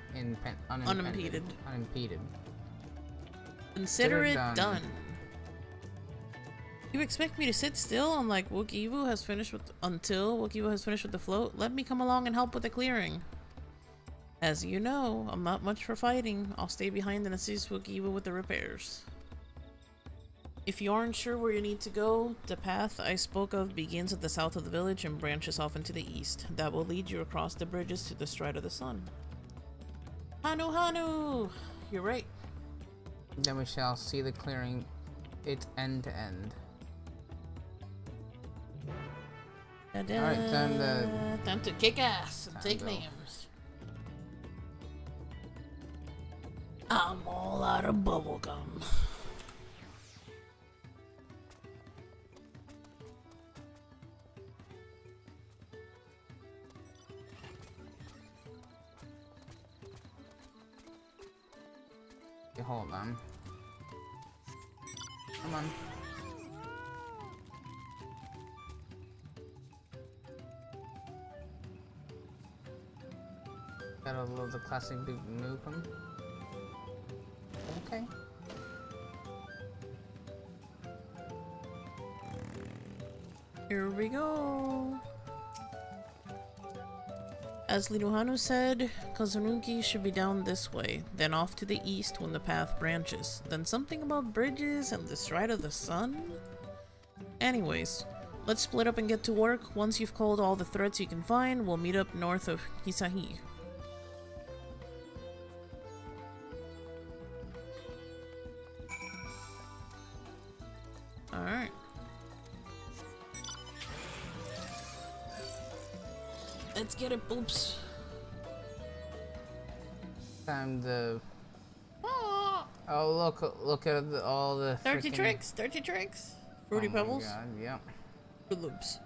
unimpeded. Consider it done. You expect me to sit still until Wukivu has finished with the float? Let me come along and help with the clearing. As you know, I'm not much for fighting. I'll stay behind and assist Wukivu with the repairs. If you aren't sure where you need to go, the path I spoke of begins at the south of the village and branches off into the east. That will lead you across the bridges to the Stride of the Sun. Hanu! You're right. Then we shall see the clearing, it end to end. Alright, time to kick ass and take names. I'm all out of bubblegum. Hold on. Come on. Gotta load the classic big nukem. Okay. Here we go. As Linuhanu said, Kazunuki should be down this way, then off to the east when the path branches. Then something about bridges and the Stride of the Sun? Anyways, let's split up and get to work. Once you've called all the threats you can find, we'll meet up north of Hisahi. Alright. Let's get it, boops. Time to. Oh, look at all the 30 tricks. Fruity Pebbles. Oh my god, yep. Good loops.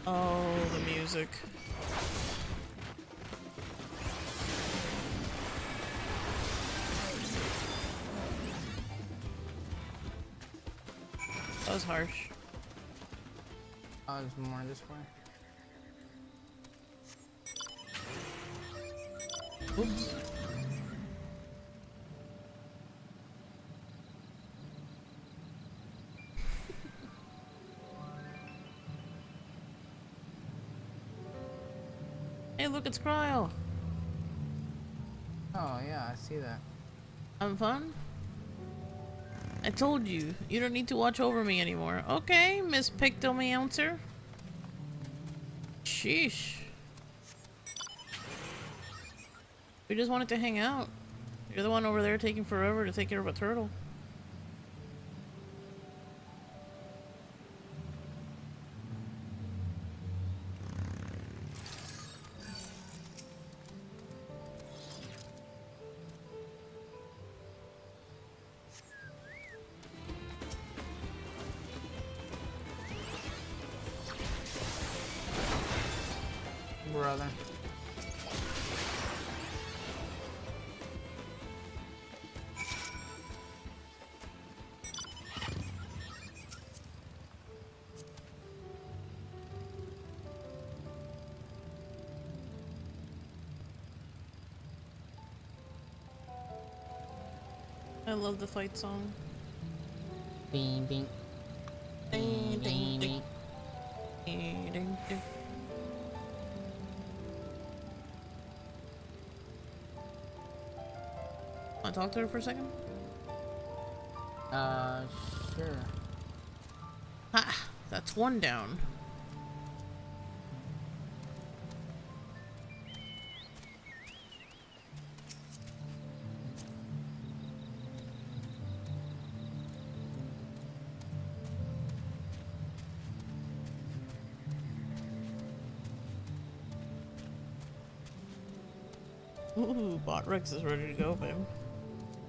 Oh, the music. That was harsh. Oh, there's more this way. Oops. Hey, look, it's Cryo. Oh yeah, I see that. Having fun? I told you, you don't need to watch over me anymore. Okay, Miss Pictomeouncer. Sheesh. We just wanted to hang out. You're the one over there taking forever to take care of a turtle. Brother. I love the fight song. Bing bing. Ding, ding, ding. Ding, ding, ding. Wanna talk to her for a second? Sure. Ha! That's one down. Ooh, Bot Rex is ready to go, babe.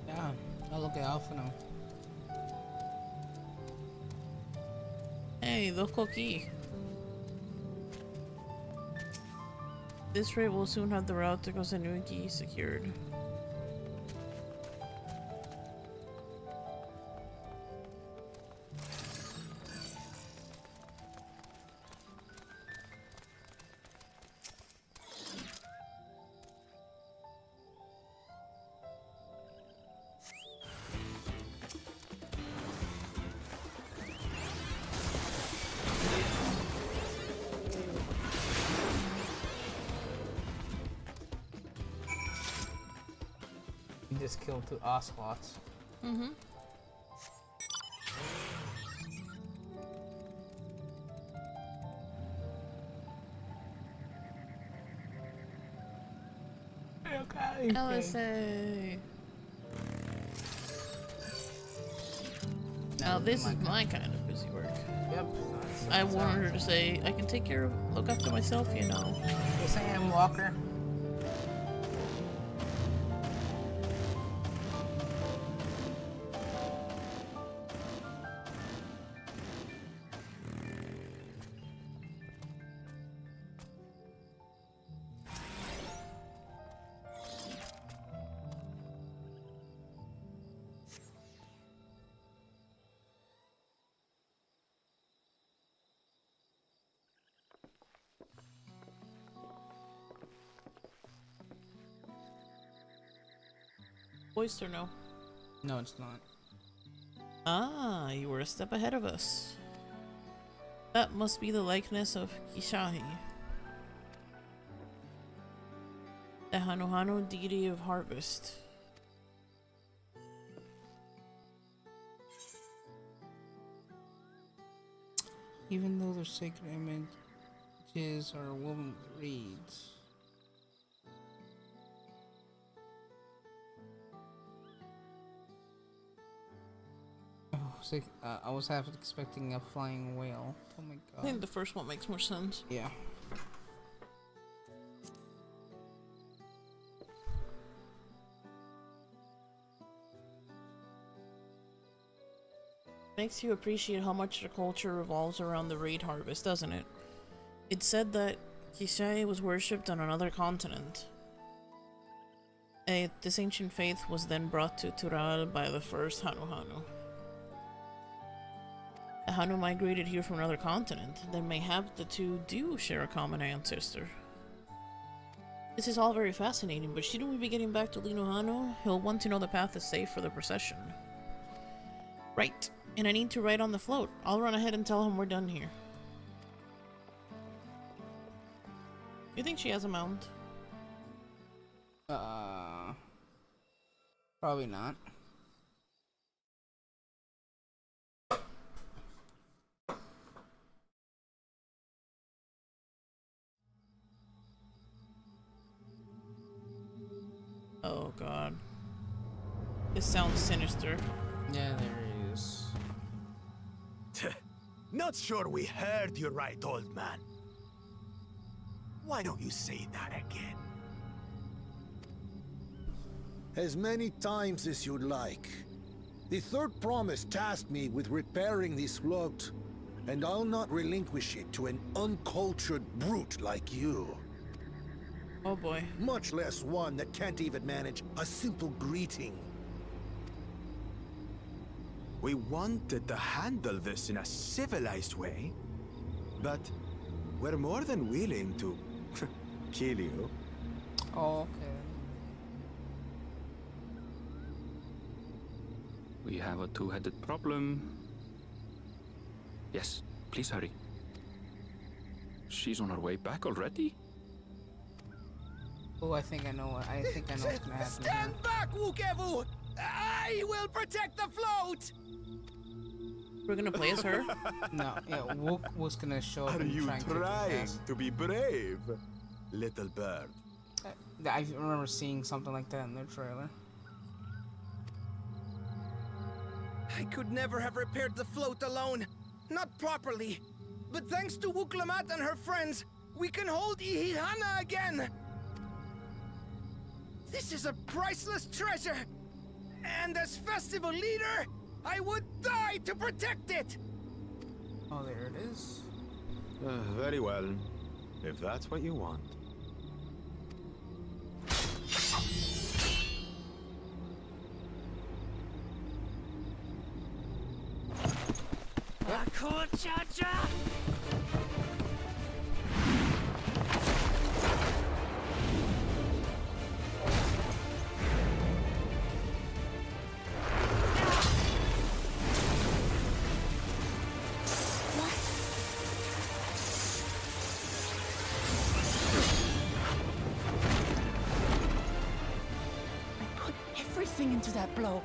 Yeah, I'll look at Alpha now. Hey, the cookie. This raid will soon have the route to Kosanuki secured. You just killed 2 ocelots. Mm-hmm. Okay. LSA. Now this is my kind of busy work. Yep. I wanted her to say, I can take care of, look after myself, you know. Yes, I am, Walker. Voiced or no? No, it's not. Ah, you were a step ahead of us. That must be the likeness of Kishahi, the Hanuhanu deity of harvest. Even though their sacred images are woven with reeds. Oh, I was half expecting a flying whale. Oh my I think god. the first one makes more sense. Yeah. Makes you appreciate how much the culture revolves around the raid harvest, doesn't it? It's said that Kishahi was worshipped on another continent. This ancient faith was then brought to Tural by the first Hanuhanu. The Hanu migrated here from another continent, then mayhap the two do share a common ancestor. This is all very fascinating, but shouldn't we be getting back to Lino Hanu? He'll want to know the path is safe for the procession. Right, and I need to ride on the float. I'll run ahead and tell him we're done here. You think she has a mount? Probably not. Oh god. This sounds sinister. Yeah, there is. Not sure we heard you right, old man. Why don't you say that again? As many times as you'd like. The third promise tasked me with repairing this float, and I'll not relinquish it to an uncultured brute like you. Oh boy. Much less one that can't even manage a simple greeting. We wanted to handle this in a civilized way, but we're more than willing to kill you. Oh, okay. We have a two-headed problem. Yes, please hurry. She's on her way back already? Oh, I think I know what's gonna happen. Stand back, Wukevu! I will protect the float! We're gonna play as her? No, yeah, Wook was gonna show up Are and you try and kick his trying ass. to be brave, little bird? I remember seeing something like that in their trailer. I could never have repaired the float alone. Not properly. But thanks to Wuklamat and her friends, we can hold Ihihana again! This is a priceless treasure! And as festival leader, I would die to protect it! Oh, there it is. Very well, if that's what you want. I put everything into that blow.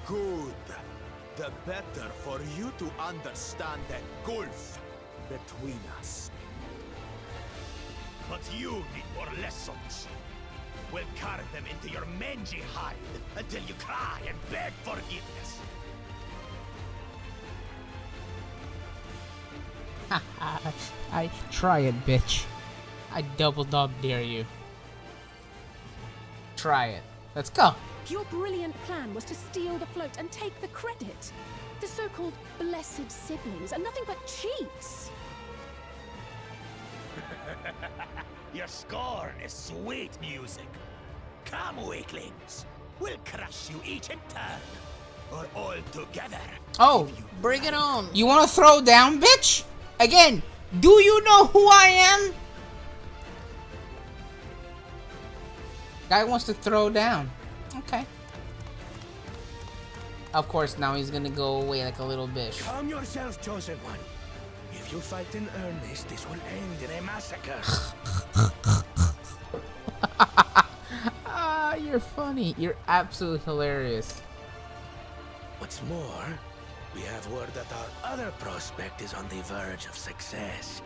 Good. The better for you to understand the gulf between us. But you need more lessons. We'll carve them into your mangy hide until you cry and beg forgiveness. I try it, bitch. I double dog dare you. Try it. Let's go. Your brilliant plan was to steal the float and take the credit. The so-called blessed siblings are nothing but cheats. Your scorn is sweet music. Come, weaklings. We'll crush you each in turn. Or all together. Oh, Bring it on! you want to throw down, bitch? Again, do you know who I am? Guy wants to throw down. Okay. Of course, now he's gonna go away like a little bitch. Calm yourself, chosen one. If you fight in earnest, this will end in a massacre. Ah, you're funny. You're absolutely hilarious. What's more, we have word that our other prospect is on the verge of success.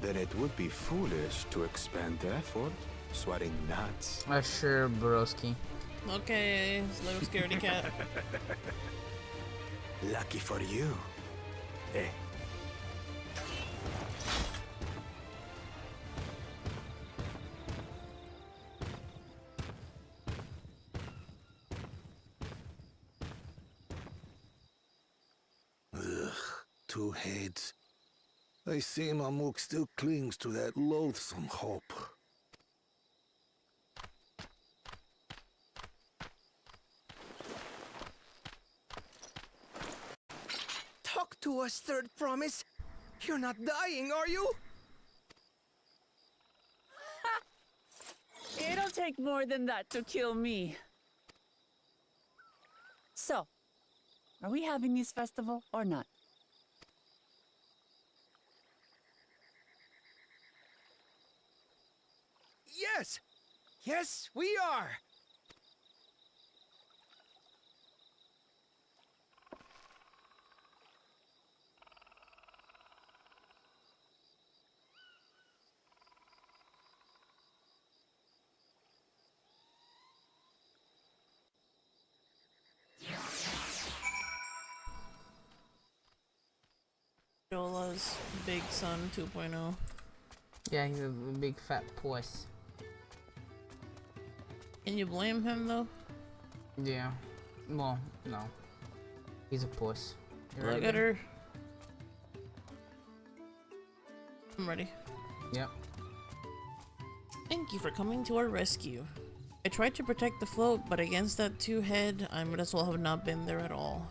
Then it would be foolish to expend effort sweating nuts. Sure, broski. Okay, little scaredy cat. Lucky for you. Eh? Ugh, two heads. I see Mamuk still clings to that loathsome hope. Talk to us, third promise. You're not dying, are you? It'll take more than that to kill me. So, are we having this festival or not? Yes! Yes, we are! Jola's big son 2.0. Yeah, he's a big fat puss. Can you blame him though? Yeah. Well, no. He's a puss. You Look ready? at her. I'm ready. Yep. Thank you for coming to our rescue. I tried to protect the float, but against that two-head, I might as well have not been there at all.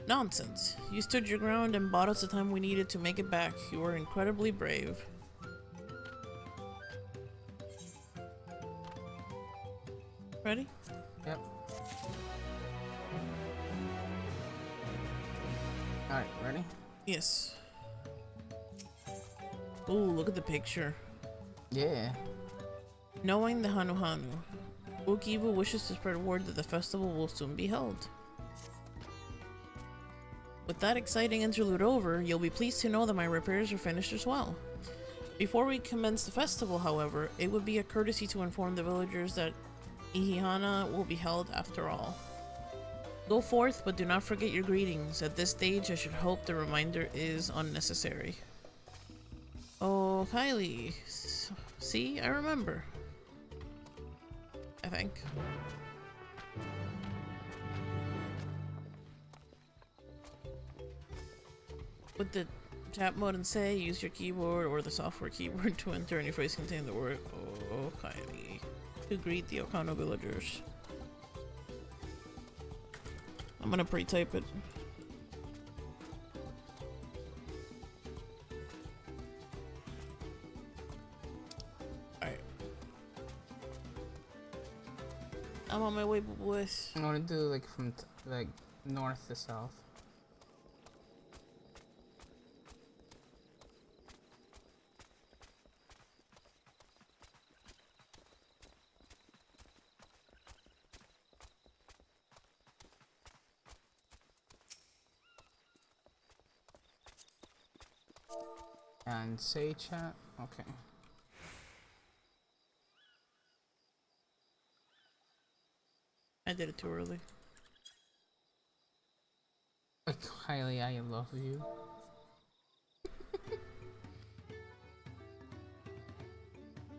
Nonsense. You stood your ground and bought us the time we needed to make it back. You were incredibly brave. Ready? Yep. Alright, ready? Yes. Ooh, look at the picture. Yeah. Knowing the Hanu Hanu, Ukivu wishes to spread word that the festival will soon be held. With that exciting interlude over, you'll be pleased to know that my repairs are finished as well. Before we commence the festival, however, it would be a courtesy to inform the villagers that Ihihana will be held after all. Go forth, but do not forget your greetings. At this stage, I should hope the reminder is unnecessary. Oh, Kylie. See, I remember. I think. With the chat mode and say, use your keyboard or the software keyboard to enter any phrase containing the word "Oh, Kylie" to greet the Okano villagers. I'm gonna pre-type it. Alright. I'm on my way, boys. I'm gonna do like from like north to south. And say chat. Okay. I did it too early. Kylie, I love you.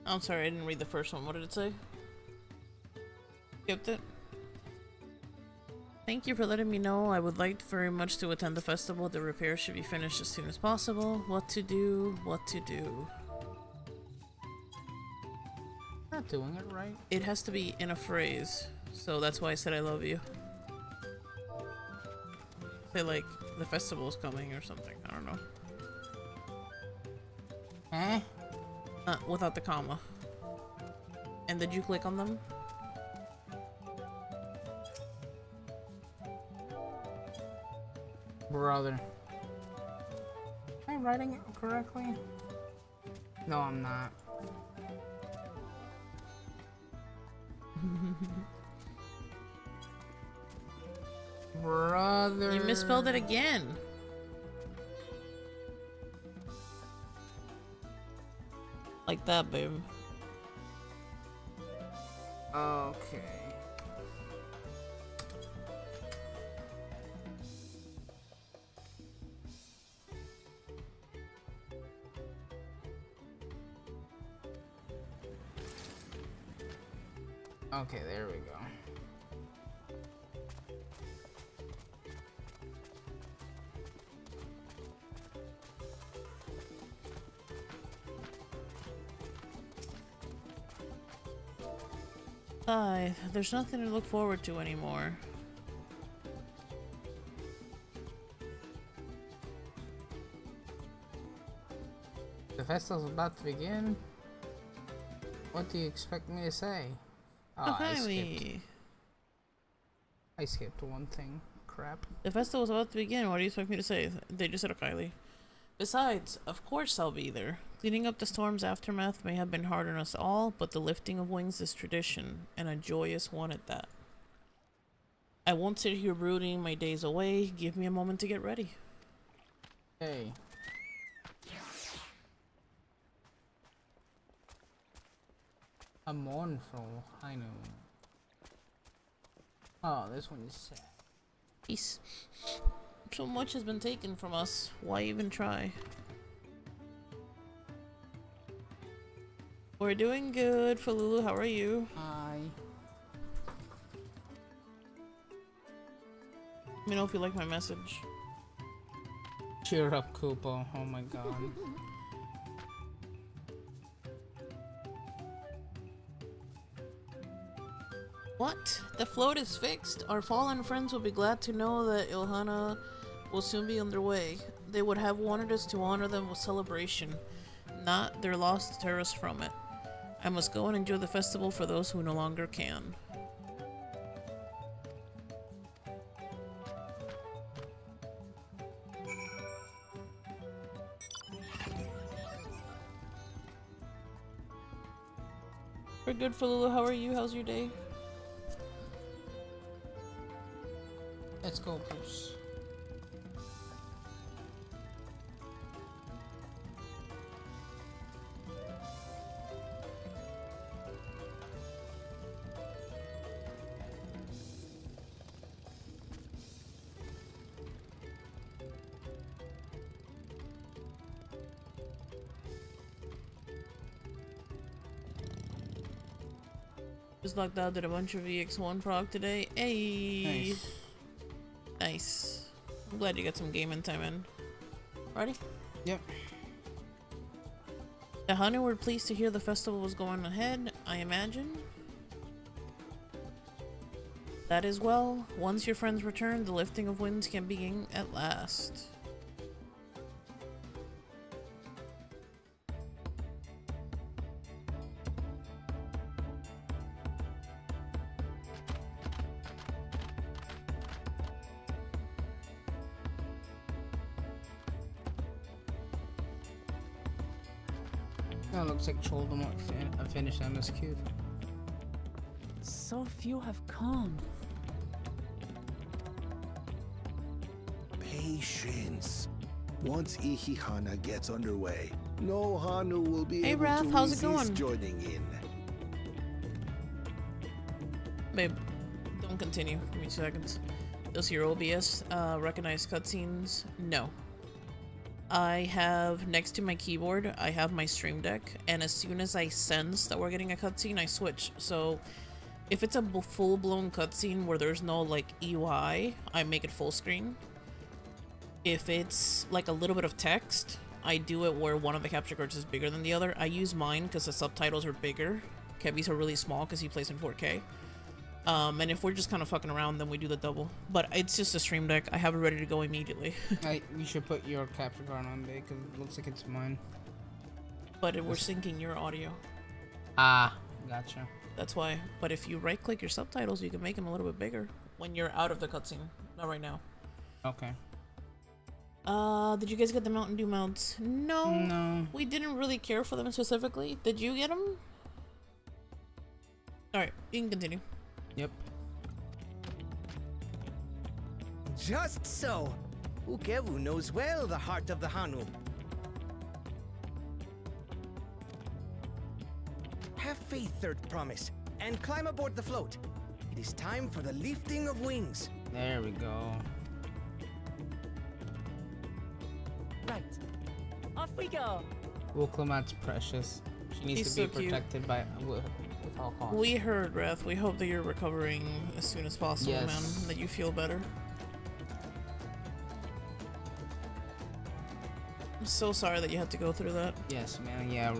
I'm sorry, I didn't read the first one. What did it say? Skipped it? Thank you for letting me know. I would like very much to attend the festival. The repairs should be finished as soon as possible. What to do? What to do? Not doing it right. It has to be in a phrase. So that's why I said I love you. Say like, the festival's coming or something. I don't know. Eh? Without the comma. And did you click on them? Brother. Am I writing it correctly? No, I'm not. Brother. You misspelled it again. Like that, babe. Okay. Okay, there we go. There's nothing to look forward to anymore. The festival's about to begin. What do you expect me to say? Oh, Okay, I I skipped one thing. Crap. The festival's about to begin. What do you expect me to say? They just said Kylie. Besides, of course I'll be there. Cleaning up the storm's aftermath may have been hard on us all, but the lifting of wings is tradition, and a joyous one at that. I won't sit here brooding my days away. Give me a moment to get ready. Hey. A mournful high noon. Oh, this one is sad. Peace. So much has been taken from us. Why even try? We're doing good, Falulu. How are you? Hi. Let me know if you like my message. Cheer up, Koopa. Oh my god. What? The float is fixed? Our fallen friends will be glad to know that Ilhana will soon be underway. They would have wanted us to honor them with celebration, not their loss to tear us from it. I must go and enjoy the festival for those who no longer can. We're good, Falulu. How are you? How's your day? Let's go, Bruce. Just locked out, did a bunch of EX1 prog today. Hey! Nice. Nice. I'm glad you got some gaming time in. Ready? Yep. The Hanu were pleased to hear the festival was going ahead, I imagine. That is well. Once your friends return, the lifting of winds can begin at last. That looks like Cholda might finish MSQ. So few have come. Patience. Once Ihihana gets underway, no Hanu will be Hey, able Raph, to how's it resist going? joining in. Babe, don't continue. Give me 2 seconds. Does your OBS recognize cutscenes? No. I have, next to my keyboard, I have my Stream Deck, and as soon as I sense that we're getting a cutscene, I switch. So, if it's a full-blown cutscene where there's no, like, UI, I make it full screen. If it's, like, a little bit of text, I do it where one of the capture cards is bigger than the other. I use mine because the subtitles are bigger. Kebi's are really small because he plays in 4K. And if we're just kind of fucking around, then we do the double. But it's just a Stream Deck. I have it ready to go immediately. You should put your capture card on, babe, because it looks like it's mine. But we're syncing your audio. Ah, gotcha. That's why. But if you right-click your subtitles, you can make them a little bit bigger when you're out of the cutscene. Not right now. Okay. Did you guys get the Mountain Dew mounts? No. No. We didn't really care for them specifically. Did you get them? Alright, you can continue. Yep. Just so. Ukevu knows well the heart of the Hanu. Have faith, Third Promise, and climb aboard the float. It is time for the lifting of wings. There we go. Right. Off we go. Wooklamat's precious. She needs He's to be so cute. protected by with all costs. We heard, Wrath. We hope that you're recovering as soon as possible, Yes. man. That you feel better. I'm so sorry that you had to go through that. Yes, man. Yeah,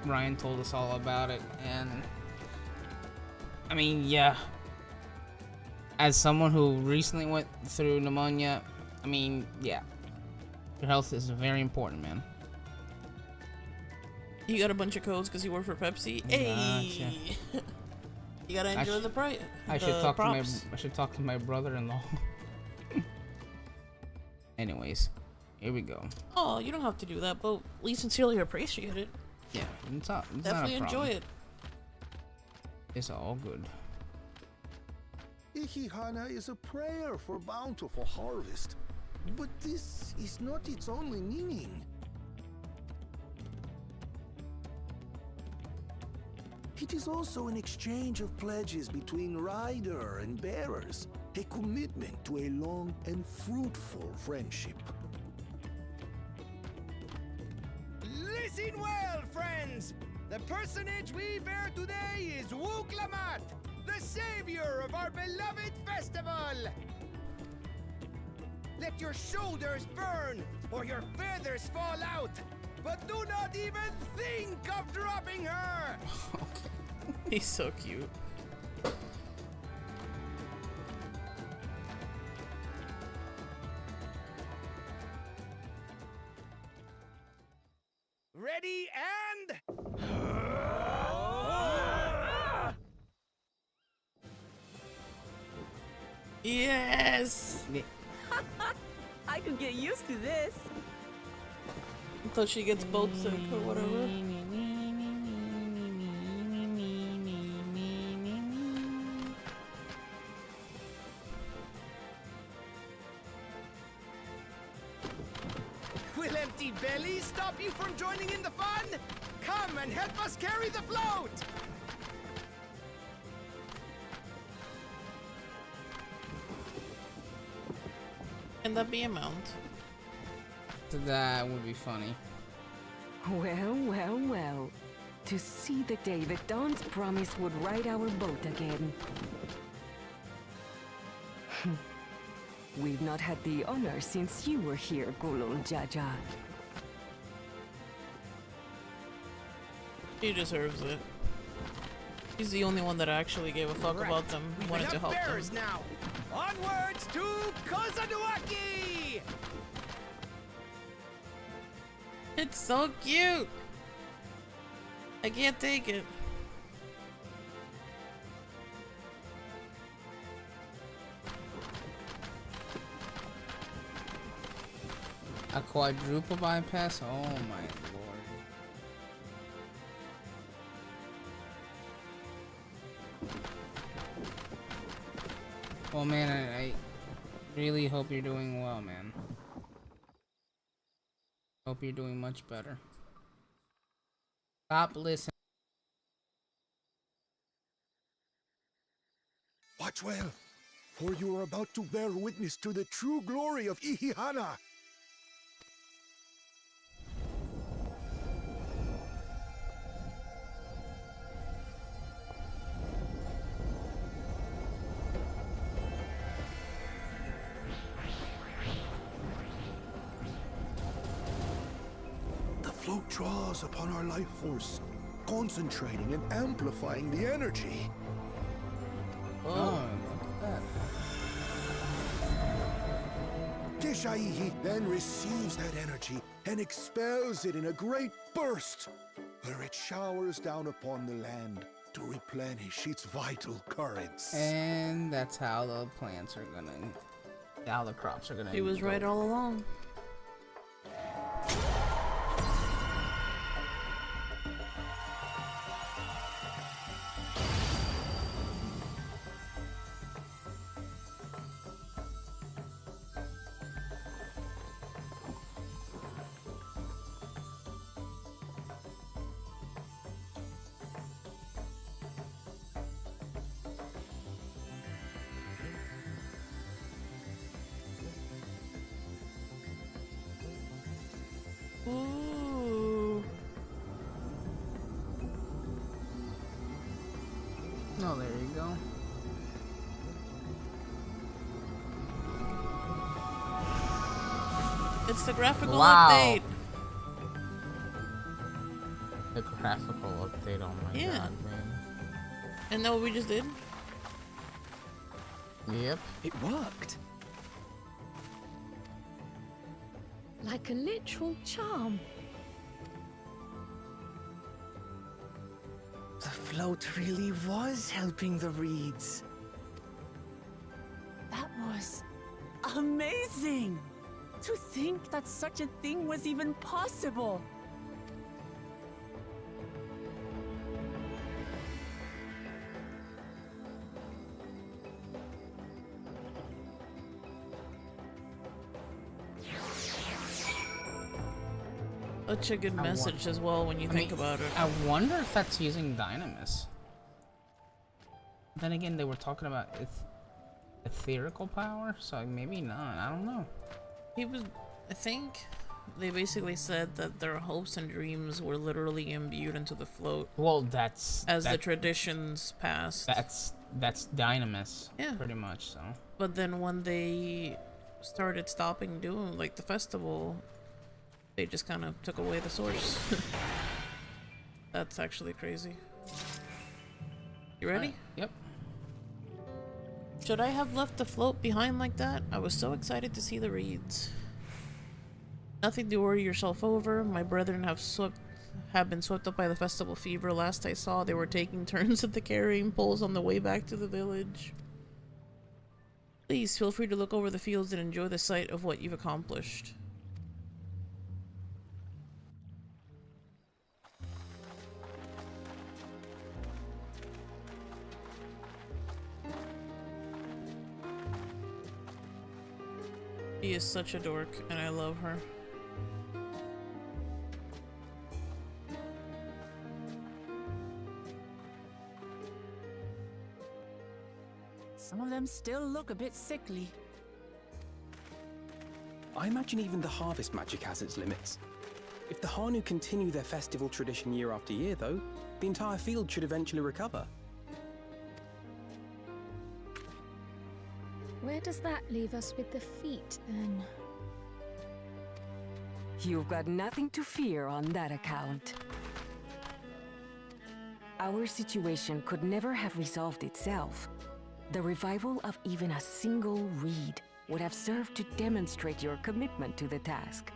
Ryan told us all about it, and I mean, yeah. As someone who recently went through pneumonia, I mean, yeah, your health is very important, man. You got a bunch of codes because you work for Pepsi. Hey. You gotta enjoy the price. I should talk to my brother-in-law. Anyways, here we go. Oh, you don't have to do that, but we sincerely appreciate it. Yeah, it's Definitely not a enjoy problem. it. It's all good. Ikihana is a prayer for bountiful harvest. But this is not its only meaning. It is also an exchange of pledges between rider and bearers, a commitment to a long and fruitful friendship. Listen well, friends! The personage we bear today is Wuklamat, the savior of our beloved festival! Let your shoulders burn, or your feathers fall out, but do not even think of dropping her! He's so cute. Ready and... Yes! I could get used to this. Until she gets boat sick or whatever. Will empty bellies stop you from joining in the fun? Come and help us carry the float! Can that be a mount? That would be funny. Well, well, well. To see the day that Dawn's promise would ride our boat again. We've not had the honor since you were here, Gulul Jaja. He deserves it. He's the only one that actually gave a fuck about them. We've Wanted to enough help them. bearers now. Onwards to Kozaduaki! It's so cute! I can't take it. A quadruple bypass? Oh my lord. Well, man, I really hope you're doing well, man. Hope you're doing much better. Stop listening. Watch well, for you are about to bear witness to the true glory of Ikihana. The float draws upon our life force, concentrating and amplifying the energy. Oh, look at that. Keshaihi then receives that energy and expels it in a great burst, where it showers down upon the land to replenish its vital currents. And that's how the plants are gonna, how the crops are gonna. He was right all along. Ooh. Oh, there you go. It's the graphical Wow. update. The graphical update, oh my Yeah. god, man. And that what we just did? Yep. It worked. Like a literal charm. The float really was helping the reeds. That was amazing! To think that such a thing was even possible! Such a good message as well when you think about it. I wonder if that's using Dynamis. Then again, they were talking about etherical power, so maybe not. I don't know. I think they basically said that their hopes and dreams were literally imbued into the float. Well, as the traditions passed. That's Dynamis, yeah, pretty much. So. But then when they started stopping doing like the festival, they just kind of took away the source. That's actually crazy. You ready? Yep. Should I have left the float behind like that? I was so excited to see the reeds. Nothing to worry yourself over. My brethren have been swept up by the festival fever. Last I saw, they were taking turns at the carrying poles on the way back to the village. Please feel free to look over the fields and enjoy the sight of what you've accomplished. She is such a dork, and I love her. Some of them still look a bit sickly. I imagine even the harvest magic has its limits. If the Hanu continue their festival tradition year after year, though, the entire field should eventually recover. Where does that leave us with the feet, then? You've got nothing to fear on that account. Our situation could never have resolved itself. The revival of even a single reed would have served to demonstrate your commitment to the task.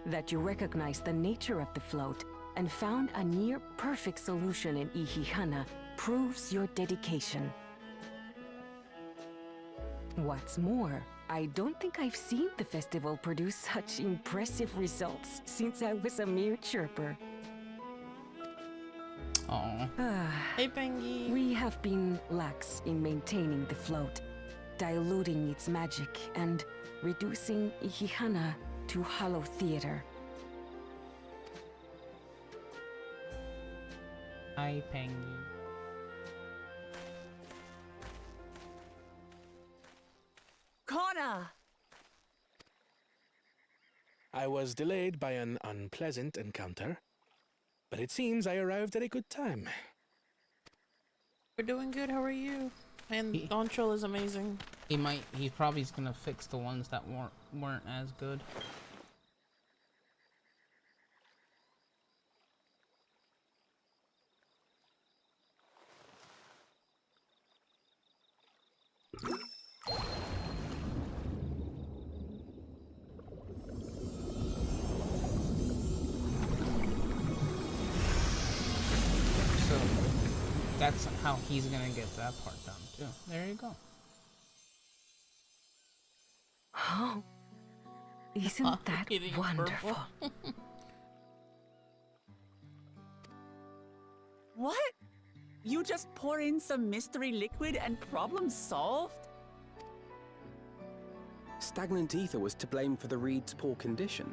That you recognize the nature of the float and found a near-perfect solution in Ihihana proves your dedication. What's more, I don't think I've seen the festival produce such impressive results since I was a mere chirper. Oh. Hey, Pengy. We have been lax in maintaining the float, diluting its magic and reducing Ihihana to hollow theater. Hi, Pengy. Connor! I was delayed by an unpleasant encounter, but it seems I arrived at a good time. We're doing good, how are you? And Dawntrail is amazing. He probably is gonna fix the ones that weren't as good. So that's how he's gonna get that part done too. There you go. Oh, isn't that wonderful? What? You just pour in some mystery liquid and problem solved? Stagnant ether was to blame for the reed's poor condition.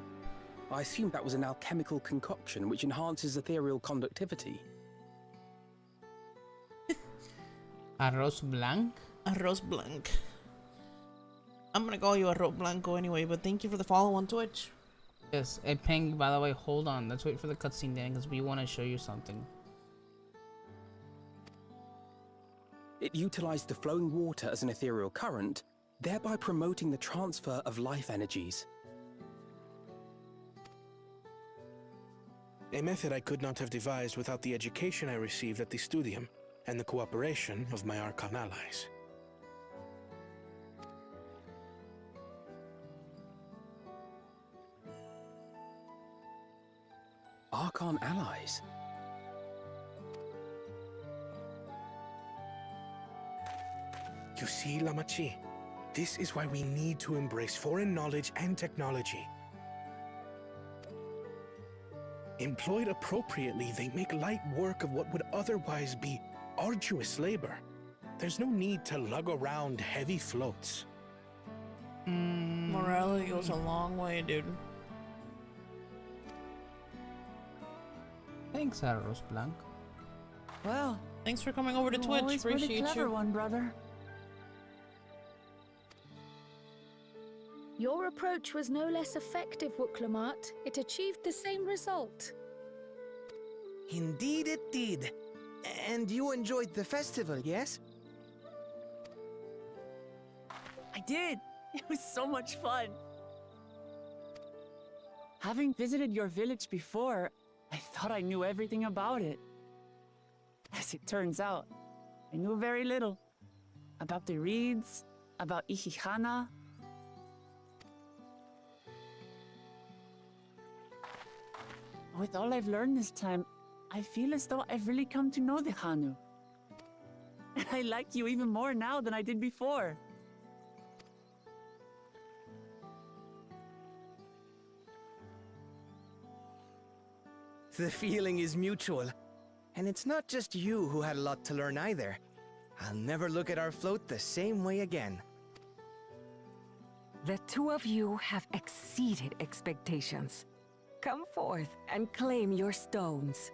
I assumed that was an alchemical concoction which enhances ethereal conductivity. Arroz blanc? Arroz blanc. I'm gonna call you Arroz Blanco anyway, but thank you for the follow on Twitch. Yes, hey Peng, by the way, hold on. Let's wait for the cutscene then, because we want to show you something. It utilized the flowing water as an ethereal current, thereby promoting the transfer of life energies. A method I could not have devised without the education I received at the studium and the cooperation of my Archon allies. Archon allies? You see, Lamachi, this is why we need to embrace foreign knowledge and technology. Employed appropriately, they make light work of what would otherwise be arduous labor. There's no need to lug around heavy floats. Morality goes a long way, dude. Thanks, Arroz Blanc. Well, Thanks for coming over to you're Twitch. always pretty Appreciate clever you. one, brother. Your approach was no less effective, Wooklamat. It achieved the same result. Indeed it did. And you enjoyed the festival, yes? I did. It was so much fun. Having visited your village before, I thought I knew everything about it. As it turns out, I knew very little. About the reeds, about Ikihana. With all I've learned this time, I feel as though I've really come to know the Hanu. And I like you even more now than I did before. The feeling is mutual. And it's not just you who had a lot to learn either. I'll never look at our float the same way again. The two of you have exceeded expectations. Come forth and claim your stones.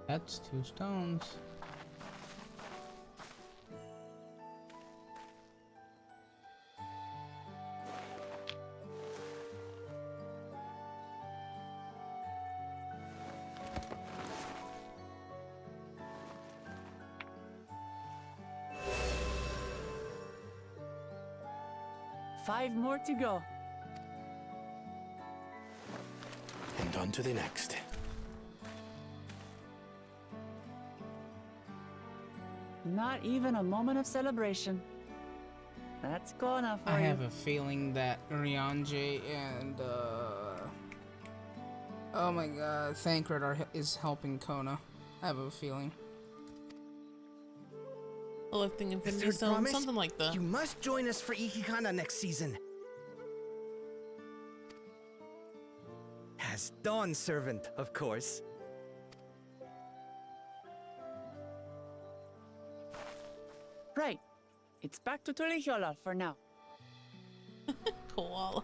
That's 2 stones. Five more to go. And on to the next. Not even a moment of celebration. That's Kona for I you. have a feeling that Ryanje and oh my god, Thancred is helping Kona. I have a feeling. Collecting The Infinity third Stones, promise? something like that. You must join us for Ikihana next season. As Dawn Servant, of course. Right. It's back to Tulihiola for now. Koala.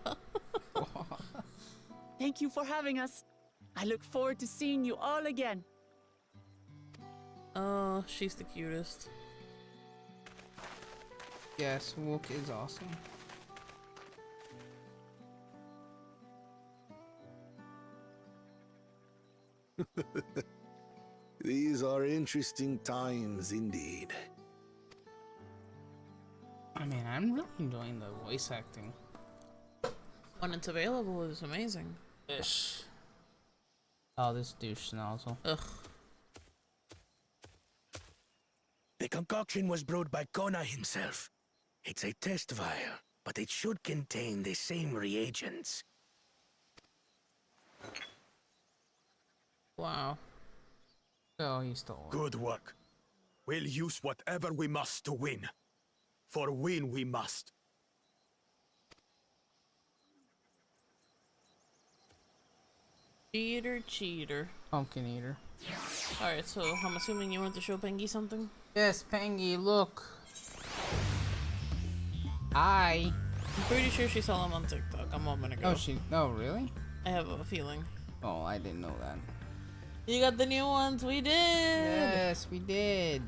Thank you for having us. I look forward to seeing you all again. Oh, she's the cutest. Yes, Wook is awesome. These are interesting times indeed. I mean, I'm really enjoying the voice acting. When it's available, it's amazing. Ish. Oh, this douche nozzle. Ugh. The concoction was brewed by Kona himself. It's a test vial, but it should contain the same reagents. Wow. So he stole it. Good work. We'll use whatever we must to win. For win we must. Cheater, cheater. Pumpkin eater. Alright, so I'm assuming you want to show Pengy something? Yes, Pengy, look. Hi. I'm pretty sure she saw him on TikTok a moment ago. Oh, she. Oh, really? I have a feeling. Oh, I didn't know that. You got the new ones? We did! Yes, we did.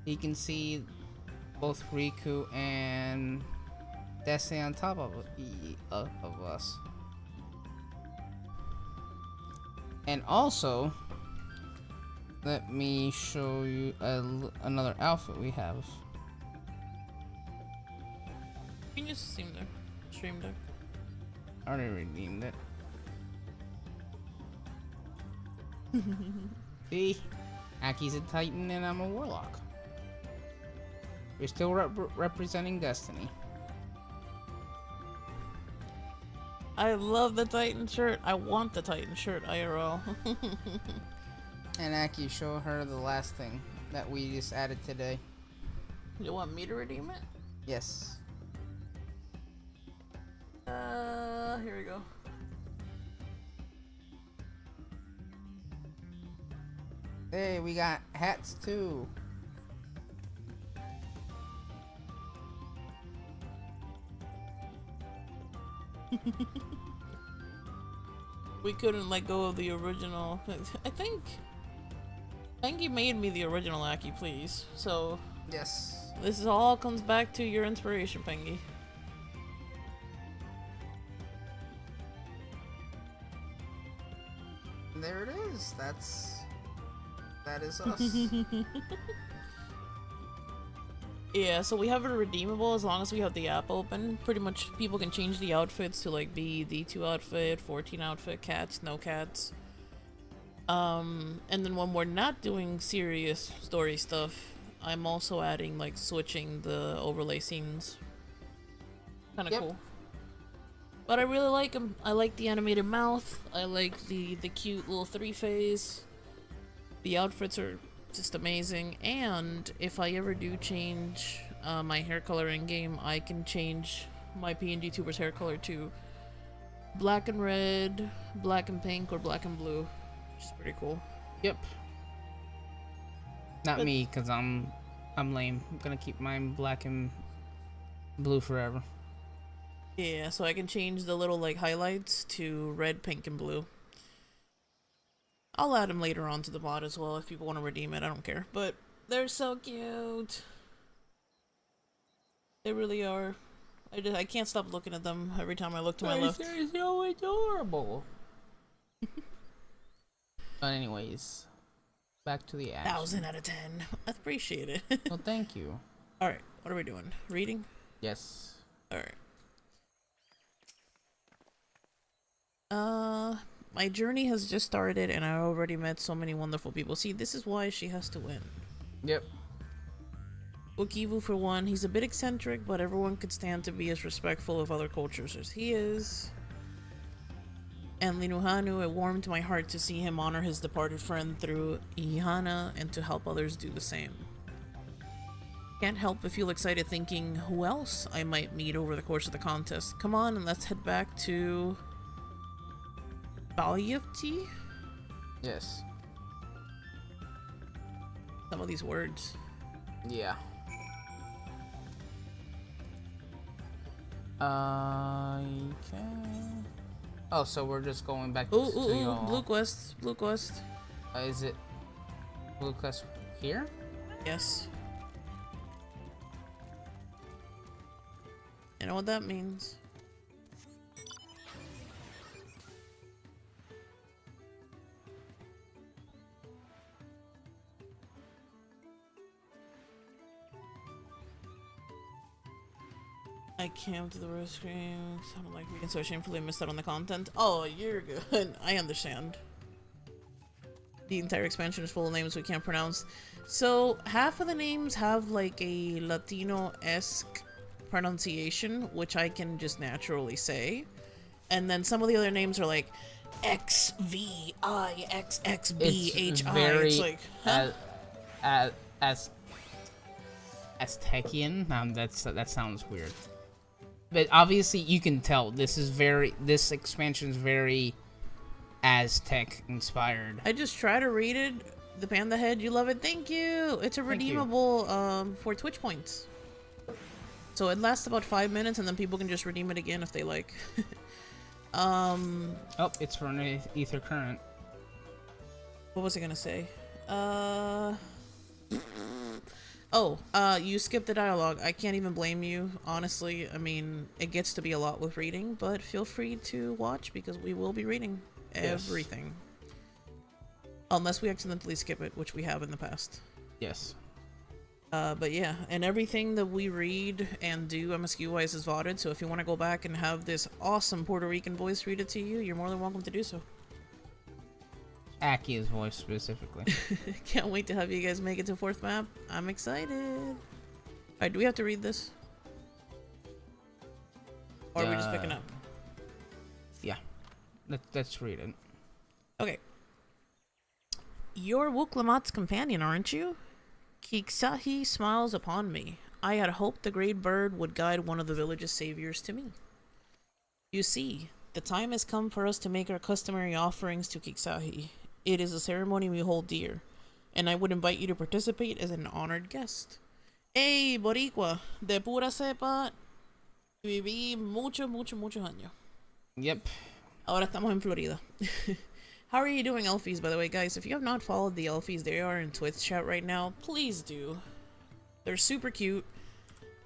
You can see both Riku and Destiny on top of us. And also, let me show you another outfit we have. You can use the stream deck. I already redeemed it. See? Aki's a Titan and I'm a Warlock. We're still representing Destiny. I love the Titan shirt. I want the Titan shirt, IRL. And Aki, show her the last thing. that we just added today. You want me to redeem it? Yes. Here we go. Hey, we got hats too. We couldn't let go of the original. I think you made me the original Aki, please. So Yes. this is all comes back to your inspiration, Pengy. There it is. That is us. Yeah, so we have it redeemable as long as we have the app open. Pretty much people can change the outfits to like be D2 outfit, 14 outfit, cats, no cats. And then when we're not doing serious story stuff, I'm also adding like switching the overlay scenes. Kind of cool. But I really like them. I like the animated mouth. I like the cute little 3-phase. The outfits are just amazing. And if I ever do change my hair color in game, I can change my PNG tuber's hair color to black and red, black and pink, or black and blue, which is pretty cool. Yep. Not me, cause I'm lame. I'm gonna keep mine black and blue forever. Yeah, so I can change the little like highlights to red, pink, and blue. I'll add them later on to the mod as well if people want to redeem it. I don't care, but they're so cute. They really are. I can't stop looking at them every time I look to my left. They're so adorable. But anyways, back to the action. 1,000 out of 10. I appreciate it. Well, thank you. All right, what are we doing? Reading? Yes. All right. My journey has just started and I already met so many wonderful people. See, this is why she has to win. Yep. Ukivu, for one, he's a bit eccentric, but everyone could stand to be as respectful of other cultures as he is. And Linuhanu, it warmed my heart to see him honor his departed friend through Ihana and to help others do the same. Can't help but feel excited thinking who else I might meet over the course of the contest. Come on and let's head back to Wifey? Yes. Some of these words. Yeah. Okay. Oh, so we're just going back to y'all. Blue Quest. Blue Quest. Is it Blue Quest here? Yes. You know what that means? I came to the road screen. Sounded like we can so shamefully missed out on the content. Oh, you're good. I understand. The entire expansion is full of names we can't pronounce. So half of the names have like a Latino-esque pronunciation, which I can just naturally say. And then some of the other names are like XVIXXBHI. It's like, huh? Aztecian. That sounds weird. But obviously, you can tell this expansion is very Aztec inspired. I just try to read it. The Panda Head, you love it. Thank you. It's a redeemable for Twitch points. So it lasts about 5 minutes, and then people can just redeem it again if they like. Oh, it's for an ether current. What was I gonna say? You skipped the dialogue. I can't even blame you, honestly. I mean, it gets to be a lot with reading, but feel free to watch because we will be reading everything. Unless we accidentally skip it, which we have in the past. Yes. But yeah, and everything that we read and do MSQ-wise is voted, so if you want to go back and have this awesome Puerto Rican voice read it to you, you're more than welcome to do so. Aki's voice specifically. Can't wait to have you guys make it to 4th map. I'm excited. Alright, do we have to read this? Or are we just picking up? Yeah. Let's read it. Okay. You're Wuklamat's companion, aren't you? Kiksahi smiles upon me. I had hoped the great bird would guide one of the village's saviors to me. You see, the time has come for us to make our customary offerings to Kiksahi. It is a ceremony we hold dear, and I would invite you to participate as an honored guest. Hey, Boricua, de pura cepa, viví muchos años. Yep. Ahora estamos en Florida. How are you doing, Elfies, by the way, guys? If you have not followed the Elfies, they are in Twitch chat right now. Please do. They're super cute.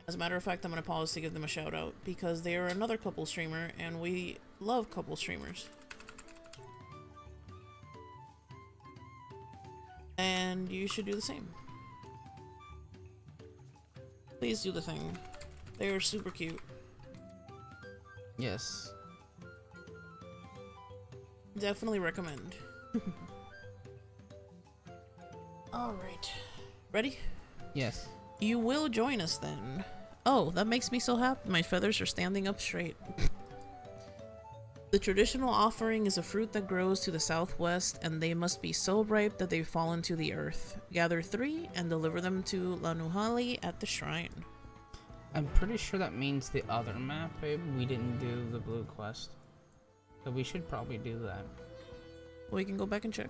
As a matter of fact, I'm going to pause to give them a shout out because they are another couple streamer and we love couple streamers. And you should do the same. Please do the thing. They are super cute. Yes. Definitely recommend. Alright. Ready? Yes. You will join us then. Oh, that makes me so happy. My feathers are standing up straight. The traditional offering is a fruit that grows to the southwest, and they must be so ripe that they fall into the earth. Gather 3 and deliver them to Lanuhali at the shrine. I'm pretty sure that means the other map, babe. We didn't do the blue quest. So we should probably do that. We can go back and check.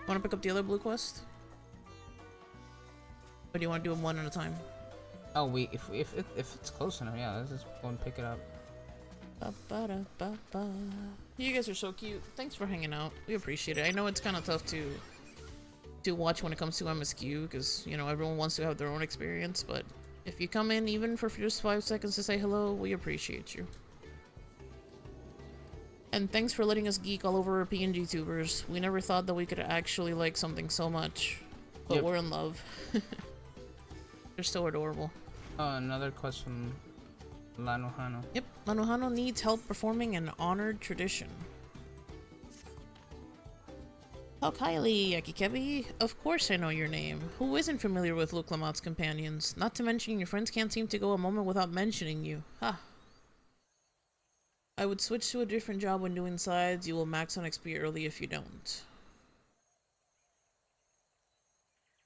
Want to pick up the other blue quest? Or do you want to do them one at a time? Oh, if it's close enough, yeah, let's just go and pick it up. Ba-ba-da-ba-ba. You guys are so cute. Thanks for hanging out. We appreciate it. I know it's kind of tough to watch when it comes to MSQ because, you know, everyone wants to have their own experience, but if you come in even for just 5 seconds to say hello, we appreciate you. And thanks for letting us geek all over our PNG tubers. We never thought that we could actually like something so much, but Yep. we're in love. They're so adorable. Oh, another quest from Lanuhano. Yep, Lanuhano needs help performing an honored tradition. Oh, Kylie, AkiKebi. Of course I know your name. Who isn't familiar with Luke Lamott's companions? Not to mention your friends can't seem to go a moment without mentioning you. Ha. I would switch to a different job when doing sides. You will max on XP early if you don't.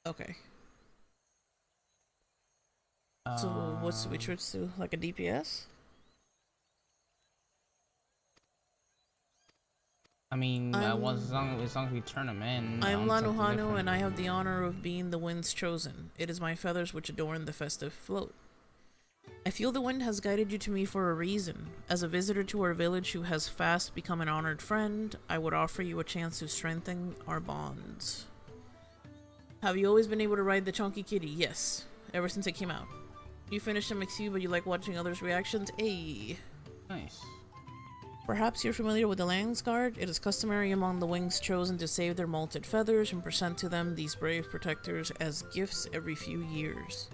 Okay. So what's the switch to? Like a DPS? I mean, as long as we turn them in. I'm on something Lanuhano different. and I have the honor of being the wind's chosen. It is my feathers which adorn the festive float. I feel the wind has guided you to me for a reason. As a visitor to our village who has fast become an honored friend, I would offer you a chance to strengthen our bonds. Have you always been able to ride the chunky kitty? Yes, ever since it came out. You finished MSQ, but you like watching others' reactions? Ayy. Nice. Perhaps you're familiar with the Lance Guard. It is customary among the wings chosen to save their molted feathers and present to them these brave protectors as gifts every few years.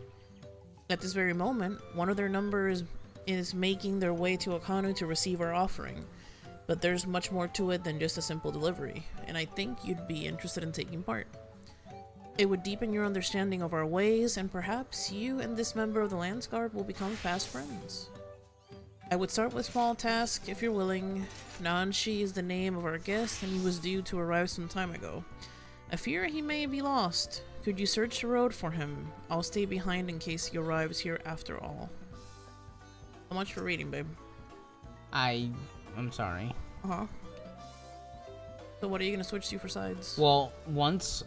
At this very moment, one of their numbers is making their way to Akanu to receive our offering. But there's much more to it than just a simple delivery, and I think you'd be interested in taking part. It would deepen your understanding of our ways, and perhaps you and this member of the Lance Guard will become fast friends. I would start with small tasks if you're willing. Nanshi is the name of our guest, and he was due to arrive some time ago. I fear he may be lost. Could you search the road for him? I'll stay behind in case he arrives here after all. How much for reading, babe? I'm sorry. Uh-huh. So what are you gonna switch to for sides? Well, once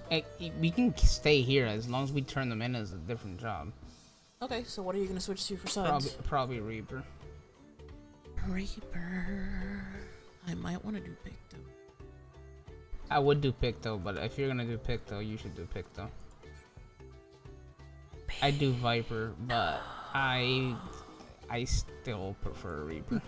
we can stay here as long as we turn them in as a different job. Okay, so what are you gonna switch to for sides? Probably Reaper. Reaper. I might want to do Picto. I would do Picto, but if you're gonna do Picto, you should do Picto. I do Viper, but I still prefer Reaper.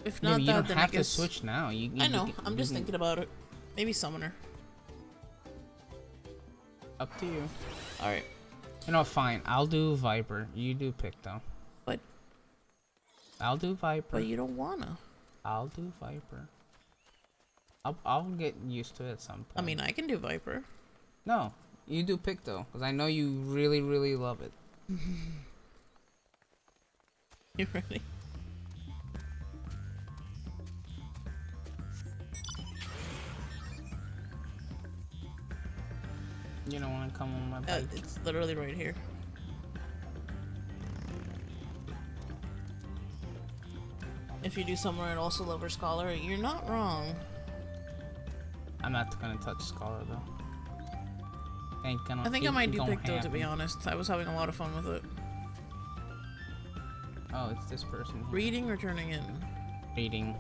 If not you that, don't then have I guess... to switch now. I know. I'm just thinking about it. Maybe Summoner. Up to you. Alright. You know, fine. I'll do Viper. You do Picto. But... I'll do Viper. But you don't wanna. I'll do Viper. I'll get used to it at some point. I mean, I can do Viper. No. You do Picto. Because I know you really, really love it. You ready? You don't want to come on my bike. It's literally right here. If you do somewhere and also Lover Scholar, you're not wrong. I'm not gonna touch Scholar though. I think I might do Picto, to be honest. I was having a lot of fun with it. Oh, it's this person here. Reading or turning in? Reading.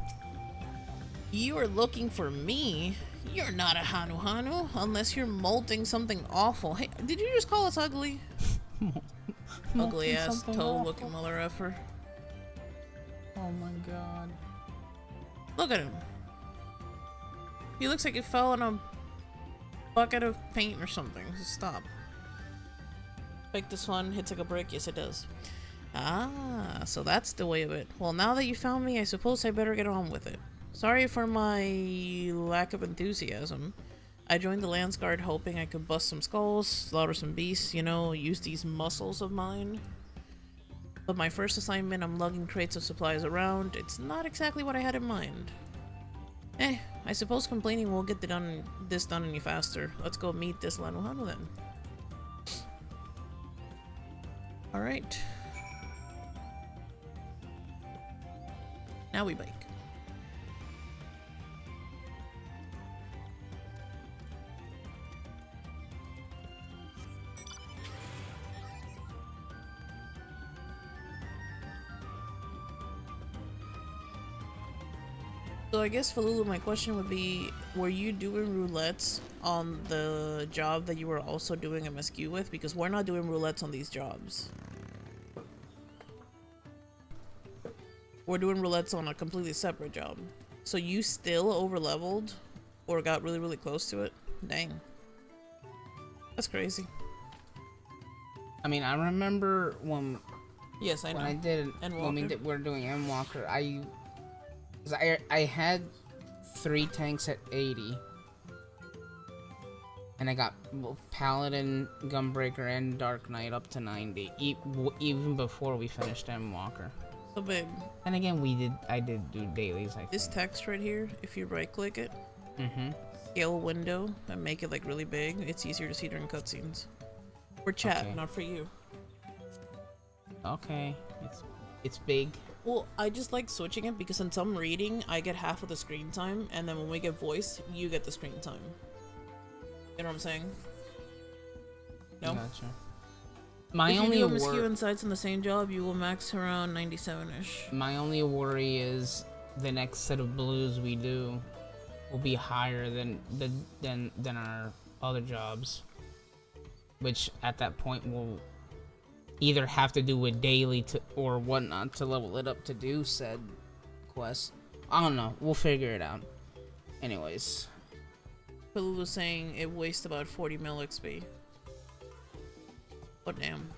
You are looking for me? You're not a Hanu Hanu unless you're molting something awful. Hey, did you just call us ugly? Ugly ass toe looking mother effer. Oh my god. Look at him. He looks like he fell in a bucket of paint or something. Just stop. Like this one hits like a brick. Yes, it does. Ah, so that's the way of it. Well, now that you found me, I suppose I better get on with it. Sorry for my lack of enthusiasm. I joined the Lance Guard hoping I could bust some skulls, slaughter some beasts, you know, use these muscles of mine. But my first assignment, I'm lugging crates of supplies around. It's not exactly what I had in mind. I suppose complaining won't get this done any faster. Let's go meet this Lanuhanu then. Alright. Now we bike. So I guess for Lulu, my question would be, were you doing roulettes on the job that you were also doing MSQ with? Because we're not doing roulettes on these jobs. We're doing roulettes on a completely separate job. So you still over-leveled or got really, really close to it? Dang. That's crazy. I mean, I remember when... Yes, I know. When I did... When we were doing Endwalker, I had 3 tanks at 80. And I got Paladin, Gunbreaker, and Dark Knight up to 90. Even before we finished Endwalker. So babe. And again, I did do dailies, I think. This text right here, if you right click it, scale window and make it like really big, it's easier to see during cutscenes. For chat, Okay. not for you. Okay. It's big. Well, I just like switching it because since I'm reading, I get half of the screen time, and then when we get voice, you get the screen time. You know what I'm saying? No? Gotcha. If you do MSQ and sites in the same job, you will max around 97-ish. My only worry is the next set of blues we do will be higher than our other jobs, which at that point will either have to do with daily or whatnot to level it up to do said quest. I don't know. We'll figure it out. Anyways, Pilulu was saying it wastes about 40 mil XP. But damn.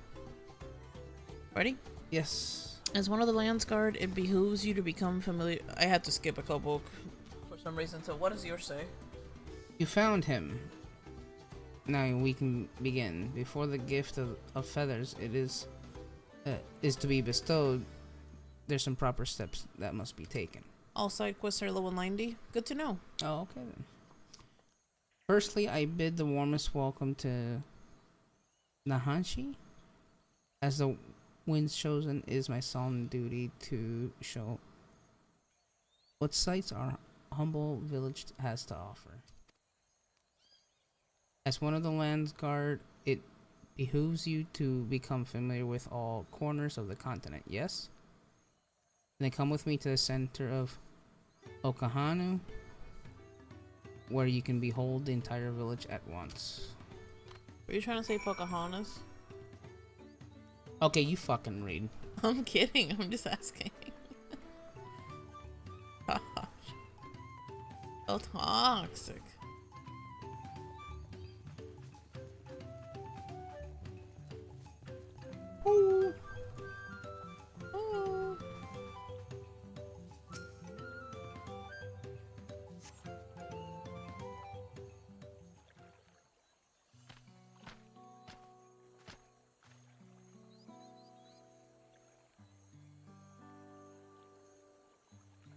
Ready? yes. As one of the Lance Guard, it behooves you to become familiar. I had to skip a couple for some reason. So what does yours say? You found him. Now we can begin. Before the gift of feathers is to be bestowed, there's some proper steps that must be taken. All side quests are level 90. Good to know. Oh, okay then. Firstly, I bid the warmest welcome to Nahanshi. As the wind's chosen, it is my solemn duty to show what sights our humble village has to offer. As one of the Land's Guard, it behooves you to become familiar with all corners of the continent, yes? Then come with me to the center of Okahanu, where you can behold the entire village at once. Were you trying to say Pocahontas? Okay, you fucking read. I'm kidding. I'm just asking. Gosh. So toxic. Ooh. Ooh.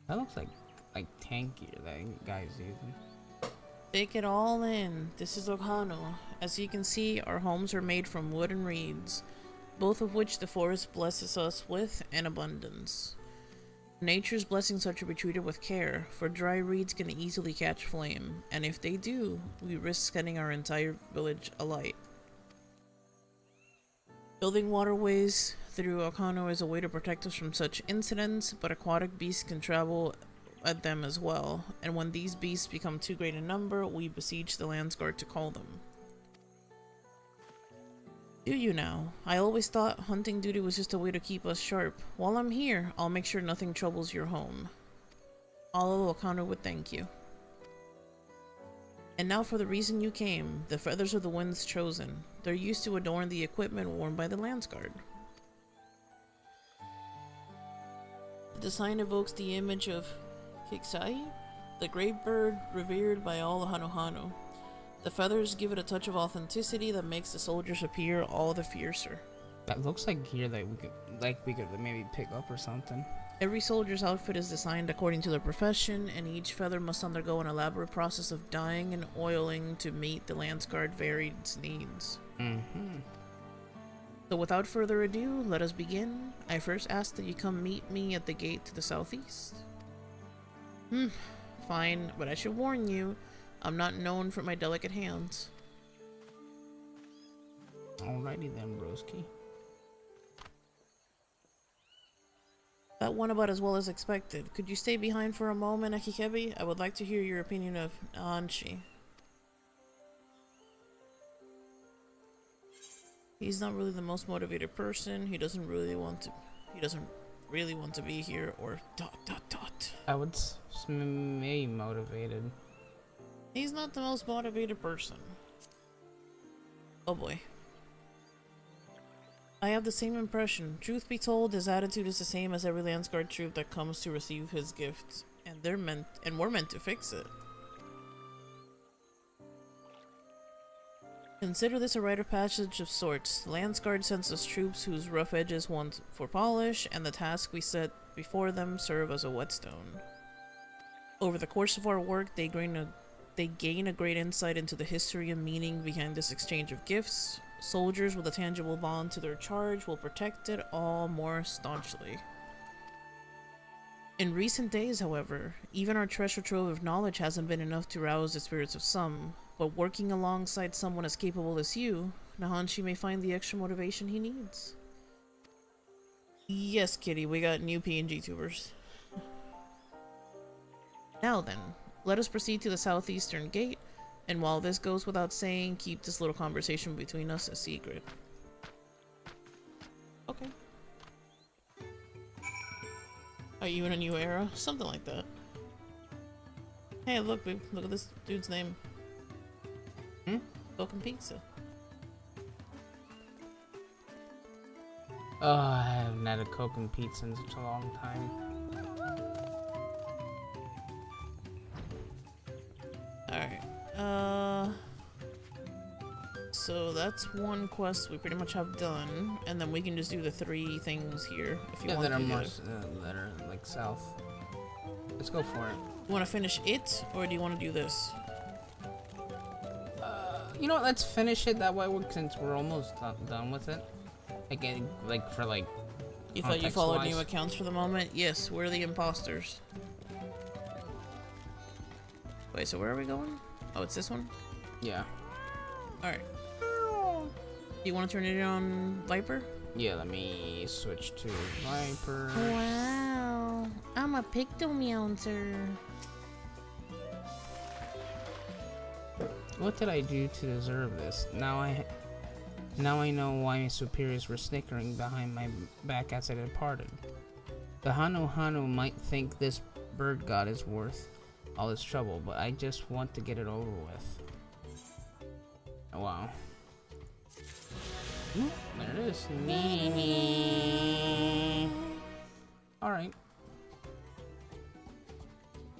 That looks like tank gear that guy's using. Take it all in. This is Okhano. As you can see, our homes are made from wood and reeds, both of which the forest blesses us with in abundance. Nature's blessings are to be treated with care, for dry reeds can easily catch flame, and if they do, we risk setting our entire village alight. Building waterways through Okhano is a way to protect us from such incidents, but aquatic beasts can travel at them as well, and when these beasts become too great in number, we besiege the Landsguard to call them. Do you now? I always thought hunting duty was just a way to keep us sharp. While I'm here, I'll make sure nothing troubles your home. All of Okhano would thank you. And now for the reason you came, the feathers of the winds chosen. They're used to adorn the equipment worn by the Landsguard. The design evokes the image of Kiksai, the great bird revered by all the Hanu. The feathers give it a touch of authenticity that makes the soldiers appear all the fiercer. That looks like gear that we could maybe pick up or something. Every soldier's outfit is designed according to their profession, and each feather must undergo an elaborate process of dyeing and oiling to meet the Landsguard varied needs. So without further ado, let us begin. I first ask that you come meet me at the gate to the southeast. Fine, but I should warn you, I'm not known for my delicate hands. Alrighty then, broski. That went about as well as expected. Could you stay behind for a moment, AkiKebi? I would like to hear your opinion of Anshi. He's not really the most motivated person. He doesn't really want to be here, or ... I would say motivated. He's not the most motivated person. Oh boy. I have the same impression. Truth be told, his attitude is the same as every Landsguard troop that comes to receive his gifts, and we're meant to fix it. Consider this a rite of passage of sorts. The Landsguard sends us troops whose rough edges want for polish, and the task we set before them serve as a whetstone. Over the course of our work, they gain a great insight into the history and meaning behind this exchange of gifts. Soldiers with a tangible bond to their charge will protect it all more staunchly. In recent days, however, even our treasure trove of knowledge hasn't been enough to rouse the spirits of some, but working alongside someone as capable as you, Nahanshi may find the extra motivation he needs. Yes, kitty, we got new PNG tubers. Now then, let us proceed to the southeastern gate, and while this goes without saying, keep this little conversation between us a secret. Okay. Are you in a new era? Something like that. Hey, look, babe. Look at this dude's name. Welcome Pizza. Oh, I haven't had a Coke and pizza in such a long time. Alright. So that's one quest we pretty much have done, and then we can just do the 3 things here if you want to. That are more that are like south. Let's go for it. You want to finish it, or do you want to do this? You know what? Let's finish it that way, since we're almost done with it. Again, You thought you followed new accounts for the moment? Yes, we're the imposters. Wait, so where are we going? Oh, it's this one? Yeah. Alright. You want to turn it on Viper? Yeah, let me switch to Viper. Wow. I'm a pictomeouncer. What did I do to deserve this? Now I know why my superiors were snickering behind my back as I departed. The Hanu might think this bird god is worth all this trouble, but I just want to get it over with. Oh, wow. Ooh, there it is. Alright.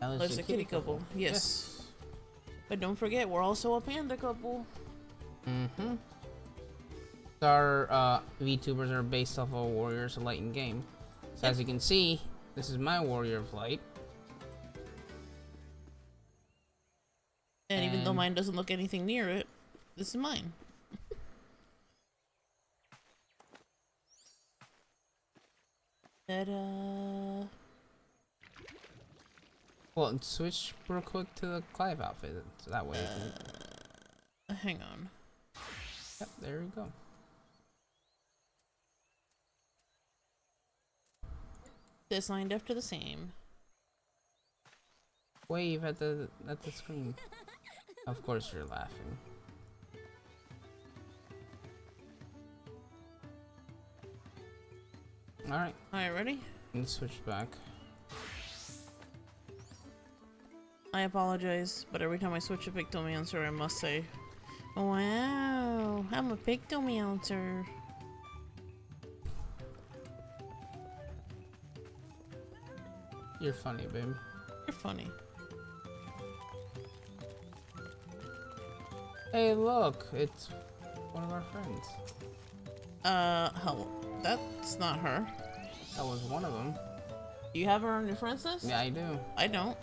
There's a kitty couple. Yes. But don't forget, we're also a panda couple. Our VTubers are based off of Warriors of Light in game. So as you can see, this is my Warrior of Light. And even mine doesn't look anything near it. This is mine. Ta-da. Well, and switch real quick to the Clive outfit, so that way you can... Hang on. Yep, there we go. Designed after the same. Wave at the screen. Of course you're laughing. Alright. Alright, ready? Let's switch back. I apologize, but every time I switch a Pictomancer, I must say, wow, I'm a Pictomancer. You're funny, babe. You're funny. Hey, look, it's one of our friends. Hello. That's not her. That was one of them. Do you have her on your friends list? Yeah, I do. I don't.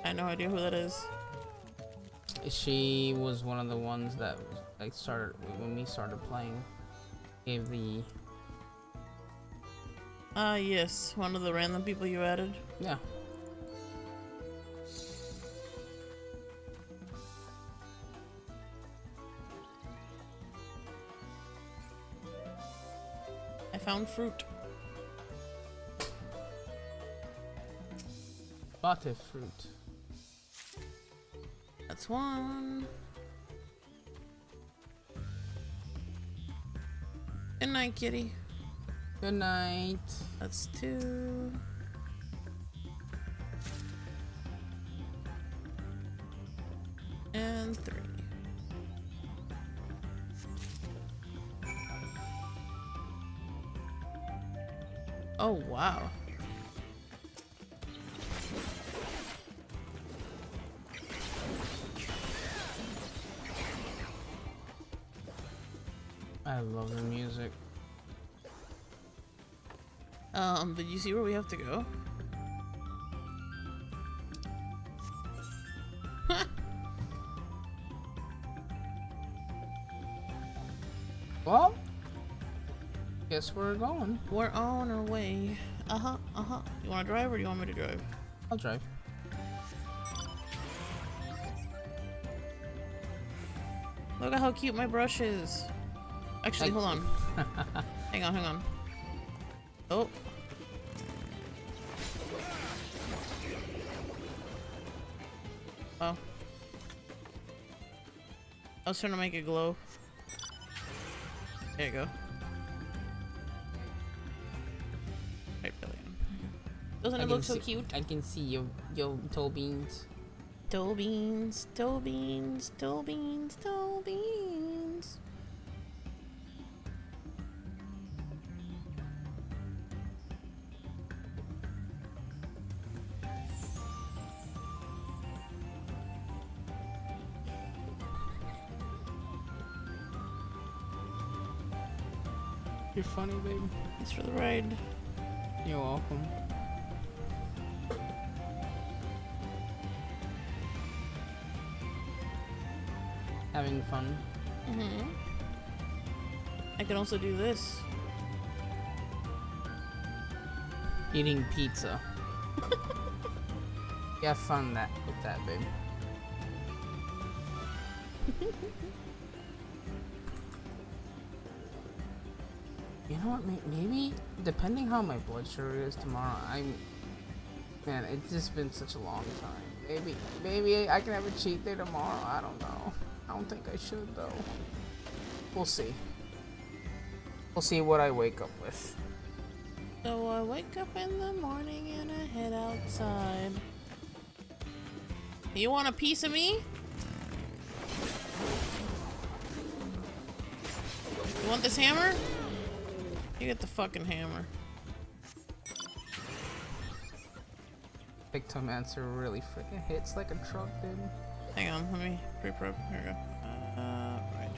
I have no idea who that is. She was one of the ones that like started when we started playing. Gave the yes, one of the random people you added. yeah. I found fruit. Butterfruit. That's one. Good night, kitty. Good night. That's two. And three. Oh, wow. I love the music. Did you see where we have to go? Well, guess we're going. We're on our way. Uh-huh, uh-huh. You wanna drive or do you want me to drive? I'll drive. Look at how cute my brush is. Actually, hold on. Hang on, hang on. Oh. Oh. I was trying to make it glow. There you go. Right, Billion. Doesn't it look so cute? I can see your toe beans. Toe beans, toe beans, toe beans, toe beans. You're funny, baby. Thanks for the ride. You're welcome. Having fun. Mm-hmm. I can also do this. Eating pizza. You have fun with that, babe. You know what? Maybe depending how my blood sugar is tomorrow, man, it's just been such a long time. Maybe I can have a cheat day tomorrow. I don't know. I don't think I should though. We'll see. We'll see what I wake up with. So I wake up in the morning and I head outside. You want a piece of me? You want this hammer? You get the fucking hammer. Pictomancer really freaking hits like a truck, dude. Hang on, let me pre-prep. Here we go. Right.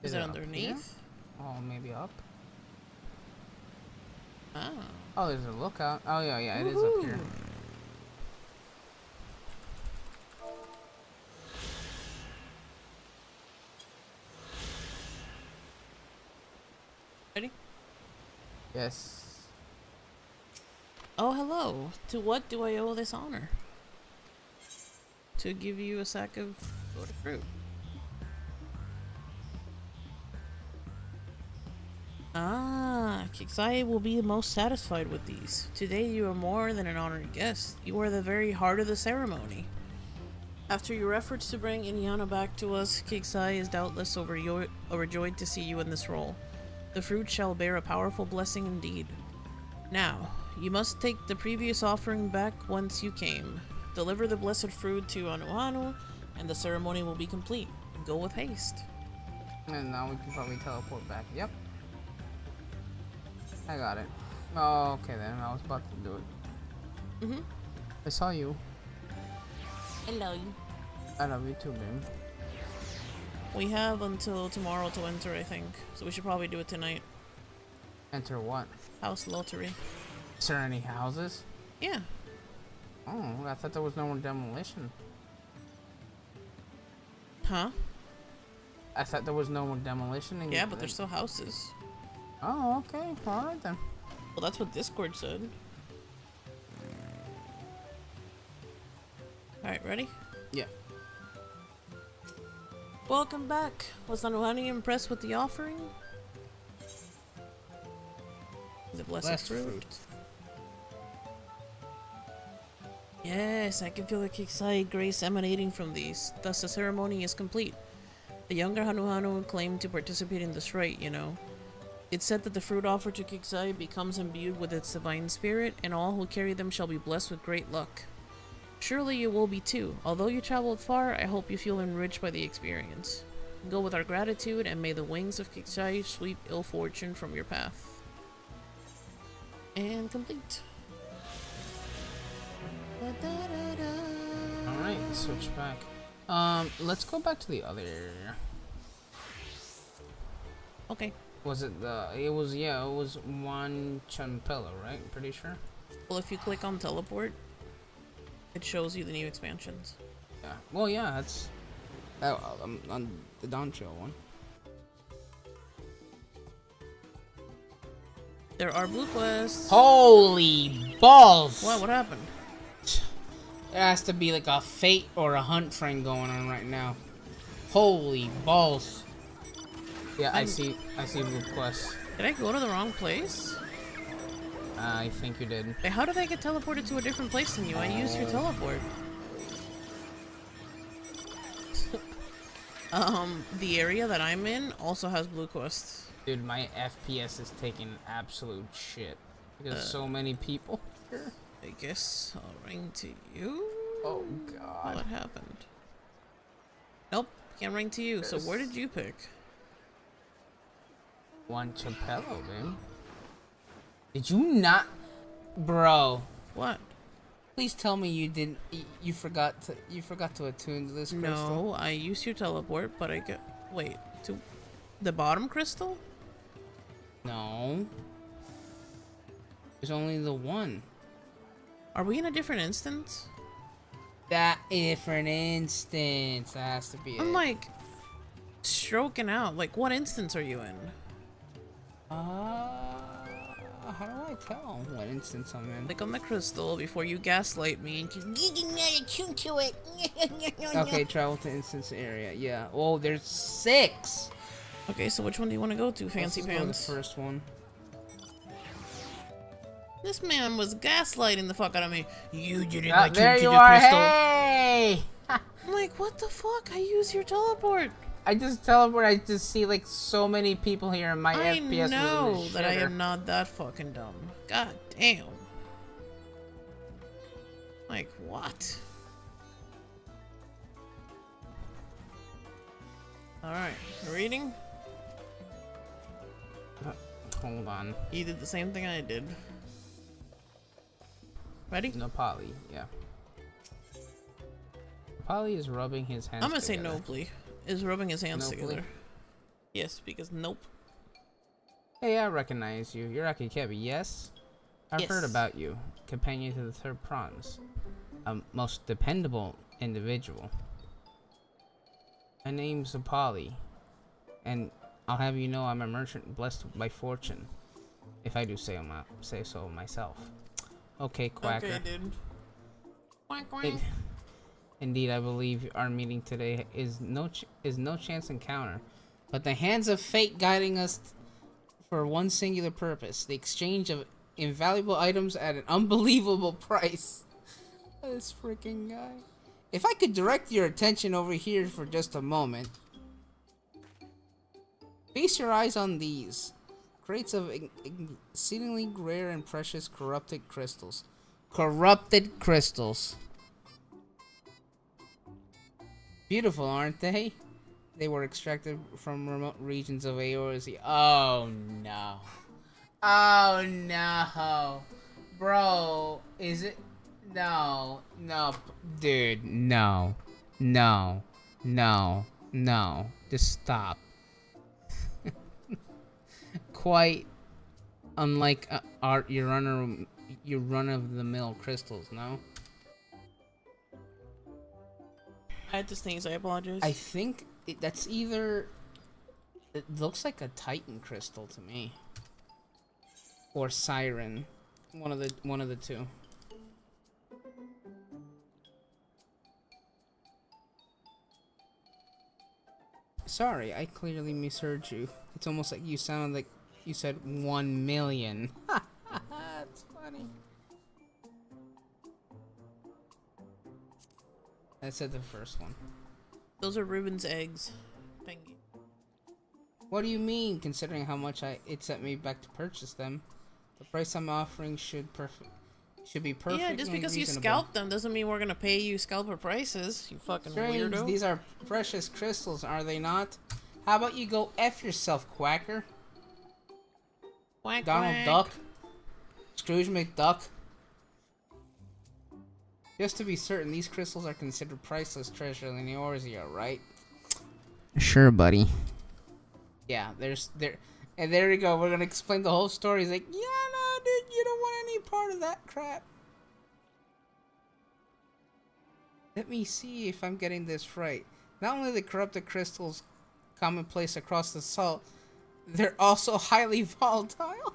Is it up here? underneath? Oh, maybe up. Ah. Oh, there's a lookout. Oh yeah, yeah, it is up here. Ready? Yes. Oh, hello. To what do I owe this honor? To give you a sack of gourd fruit. Ah, Kixai will be most satisfied with these. Today you are more than an honored guest. You are the very heart of the ceremony. After your efforts to bring Inyana back to us, Kixai is doubtless overjoyed to see you in this role. The fruit shall bear a powerful blessing indeed. Now, you must take the previous offering back whence you came. Deliver the blessed fruit to Anuanu, and the ceremony will be complete. Go with haste. And now we can probably teleport back. Yep. I got it. Oh, okay then. I was about to do it. Mm-hmm. I saw you. Hello. I love you too, babe. We have until tomorrow to enter, I think. So we should probably do it tonight. Enter what? House lottery. Is there any houses? Yeah. Oh, I thought there was no more demolition. Huh? I thought there was no more demolition. Yeah, but there's still houses. Oh, okay. Alright then. Well, that's what Discord said. Alright, ready? Yeah. Welcome back. Was Nanuhani impressed with the offering? The blessed fruit. Yes, I can feel the Kixai grace emanating from these. Thus, the ceremony is complete. The younger Hanuhanu claimed to participate in this rite, you know. It's said that the fruit offered to Kixai becomes imbued with its divine spirit, and all who carry them shall be blessed with great luck. Surely you will be too. Although you traveled far, I hope you feel enriched by the experience. Go with our gratitude, and may the wings of Kixai sweep ill fortune from your path. And complete. Alright, switch back. Let's go back to the other area. Okay. Was it the... It was one Champella, right? I'm pretty sure. Well, if you click on teleport, it shows you the new expansions. Yeah. Well, yeah, that's... on the Dawntrail one. There are blue quests. Holy balls! What happened? There has to be like a fate or a hunt train going on right now. Holy balls! Yeah, I see blue quests. Did I go to the wrong place? I think you did. Hey, how did I get teleported to a different place than you? I used your teleport. The area that I'm in also has blue quests. Dude, my FPS is taking absolute shit. Because so many people here. I guess I'll ring to you. Oh god. What happened? Nope, can't ring to you. So where did you pick? One Chapello, man. Did you not, bro? What? Please tell me you didn't. You forgot to attune to this crystal. No, I used your teleport, but I get. Wait, to the bottom crystal? No. There's only the one. Are we in a different instance? That different instance. That has to be I'm it. like stroking out. Like, what instance are you in? How do I tell what instance I'm in? Click on the crystal before you gaslight me and keep to it. Okay, travel to instance area. Yeah. Oh, there's 6. Okay, so which one do you want to go to, Fancy Let's go Pants? the first one. This man was gaslighting the fuck out of me. You didn't Ah, attune there to you the are. crystal. Hey! I'm like, what the fuck? I use your teleport. I just teleport. I just see like so many people here, and my I FPS know was that I am not that fucking dumb. God damn. Like, what? Alright, reading? Hold on. You did the same thing I did. Ready? Nepali, yeah. Nepali is rubbing his hands I'm gonna say together. Nobly is rubbing his hands Nobly? together. Yes, because nope. Hey, I recognize you. You're AkiKebi, yes? I've heard Yes. about you. Companion to the third promise. A most dependable individual. My name's Apolly, and I'll have you know I'm a merchant blessed by fortune, if I do say so myself. Okay, Quacker. Okay, dude. Quack, quack. Indeed, I believe our meeting today is no chance encounter, but the hands of fate guiding us for one singular purpose: the exchange of invaluable items at an unbelievable price. This freaking guy. If I could direct your attention over here for just a moment. Feast your eyes on these crates of exceedingly rare and precious corrupted crystals. Corrupted crystals. Beautiful, aren't they? They were extracted from remote regions of Eorzea. Oh no. Oh no. Bro, is it? No, dude, no, just stop. Quite unlike your run-of-the-mill crystals, no? I had to sneeze, I apologize. I think that's either... It looks like a Titan crystal to me. Or Siren. One of the two. Sorry, I clearly misheard you. It's almost like you sounded like you said 1 million. That's funny. I said the first one. Those are Ruben's eggs. Thank you. What do you mean, considering how much it set me back to purchase them? The price I'm offering should be perfect. Yeah, just because you scalp them doesn't mean we're gonna pay you scalper prices, you fucking weirdo. These are precious crystals, are they not? How about you go F yourself, Quacker? Quack, Donald quack. Duck? Scrooge McDuck? Just to be certain, these crystals are considered priceless treasure in Eorzea, right? Sure, buddy. Yeah, and there we go. We're gonna explain the whole story. He's like, yeah, no, dude, you don't want any part of that crap. Let me see if I'm getting this right. Not only the corrupted crystals commonplace across the salt, they're also highly volatile.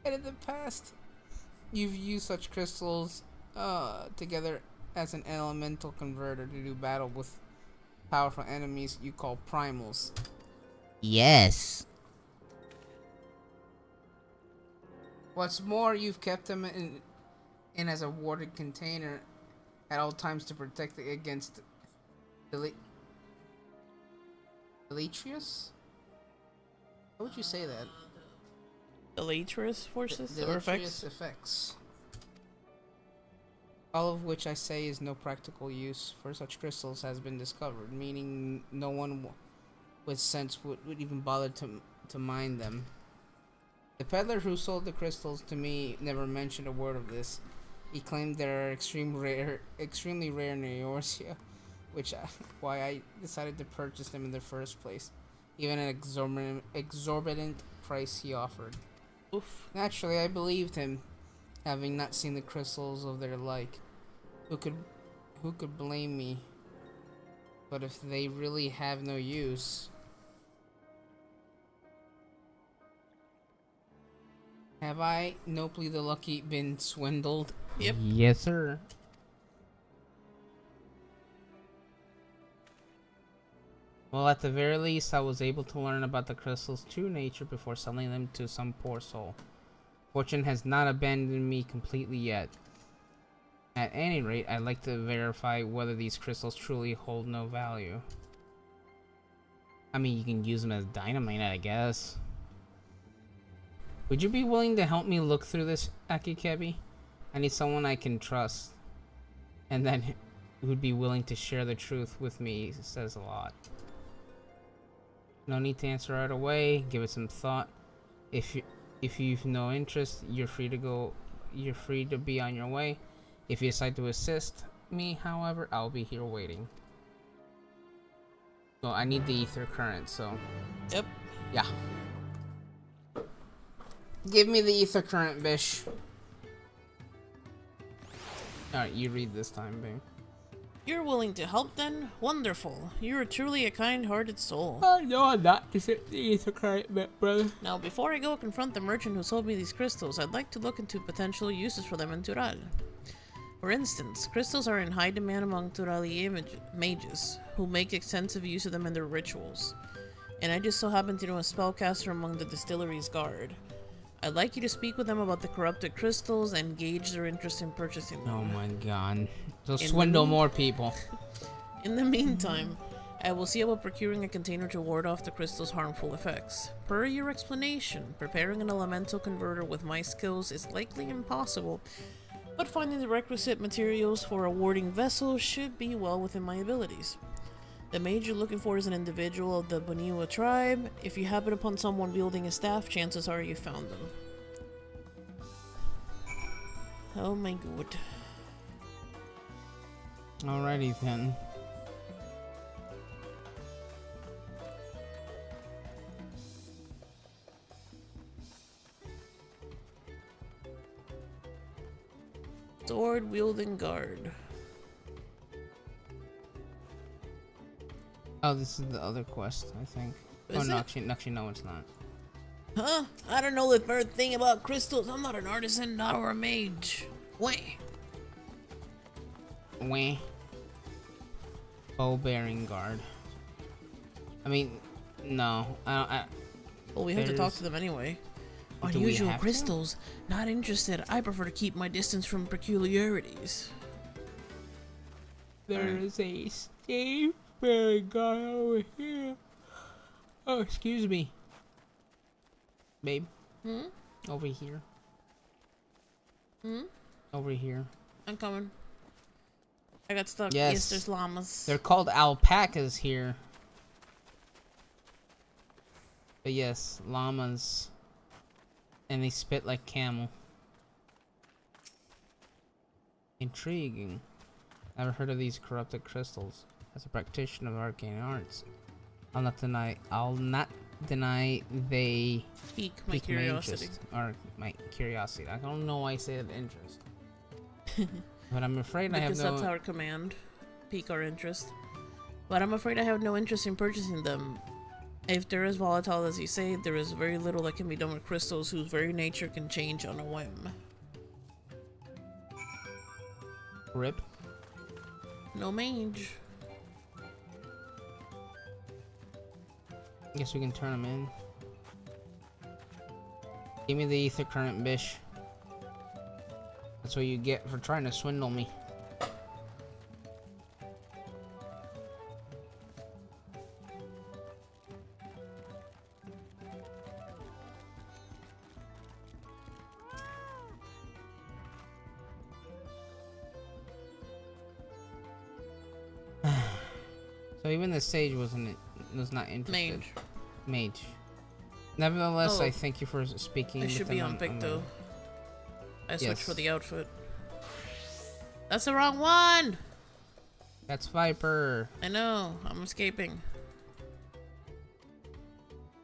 And in the past, you've used such crystals together as an elemental converter to do battle with powerful enemies you call primals. Yes. What's more, you've kept them in as a warded container at all times to protect it against Deletrius? How would you say that? Deletrius forces or Deletrius effects? effects. All of which I say is no practical use for such crystals has been discovered, meaning no one with sense would even bother to mine them. The peddler who sold the crystals to me never mentioned a word of this. He claimed they are extremely rare in Eorzea, which why I decided to purchase them in the first place, even an exorbitant price he offered. Oof. Naturally, I believed him, having not seen the crystals of their like. Who could blame me? But if they really have no use, have I, Nopely the Lucky, been swindled? Yep. Yes, sir. Well, at the very least, I was able to learn about the crystal's true nature before selling them to some poor soul. Fortune has not abandoned me completely yet. At any rate, I'd like to verify whether these crystals truly hold no value. I mean, you can use them as dynamite, I guess. Would you be willing to help me look through this, AkiKebi? I need someone I can trust. And then who'd be willing to share the truth with me says a lot. No need to answer right away. Give it some thought. If you've no interest, you're free to be on your way. If you decide to assist me, however, I'll be here waiting. Well, I need the ether current, so. Yep. Yeah. Give me the ether current, bish. Alright, you read this time, babe. You're willing to help then? Wonderful. You're truly a kind-hearted soul. Oh, no, I'm not. Just the ether current bit, brother. Now, before I go confront the merchant who sold me these crystals, I'd like to look into potential uses for them in Tural. For instance, crystals are in high demand among Turali mages, who make extensive use of them in their rituals. And I just so happen to know a spellcaster among the distillery's guard. I'd like you to speak with them about the corrupted crystals and gauge their interest in purchasing them. Oh my god. They'll swindle more people. In the meantime, I will see about procuring a container to ward off the crystal's harmful effects. Per your explanation, preparing an elemental converter with my skills is likely impossible, but finding the requisite materials for a warding vessel should be well within my abilities. The mage you're looking for is an individual of the Boniwa tribe. If you happen upon someone wielding a staff, chances are you found them. Oh my god. Alrighty then. Sword wielding guard. Oh, this is the other quest, I think. Is no, it? actually, no, it's not. Huh? I don't know the third thing about crystals. I'm not an artisan, nor a mage. Wait. Wah. Bow bearing guard. I mean, no. Well, we have to talk to them anyway. Do we Unusual have to? crystals. Not interested. I prefer to keep my distance from peculiarities. There is a stave bearing guard over here. Oh, excuse me. Babe. Hmm? Over here. Hmm? Over here. I'm coming. I got stuck. Yes. Yes, there's llamas. They're called alpacas here. But yes, llamas. And they spit like camel. Intriguing. Never heard of these corrupted crystals. As a practitioner of arcane arts, I'll not deny they Pique my pique curiosity. interest, or my curiosity. I don't know why I say that interest. But I'm afraid I have Because no... that's our command. Pique our interest. But I'm afraid I have no interest in purchasing them. If they're as volatile as you say, there is very little that can be done with crystals whose very nature can change on a whim. Rip. No mage. Guess we can turn them in. Give me the ether current, bish. That's what you get for trying to swindle me. So even the sage was not interested. Mage. Mage. Nevertheless, Oh. I thank you for speaking. I with should them be on pick though. I switched Yes. for the outfit. That's the wrong one! That's Viper. I know, I'm escaping.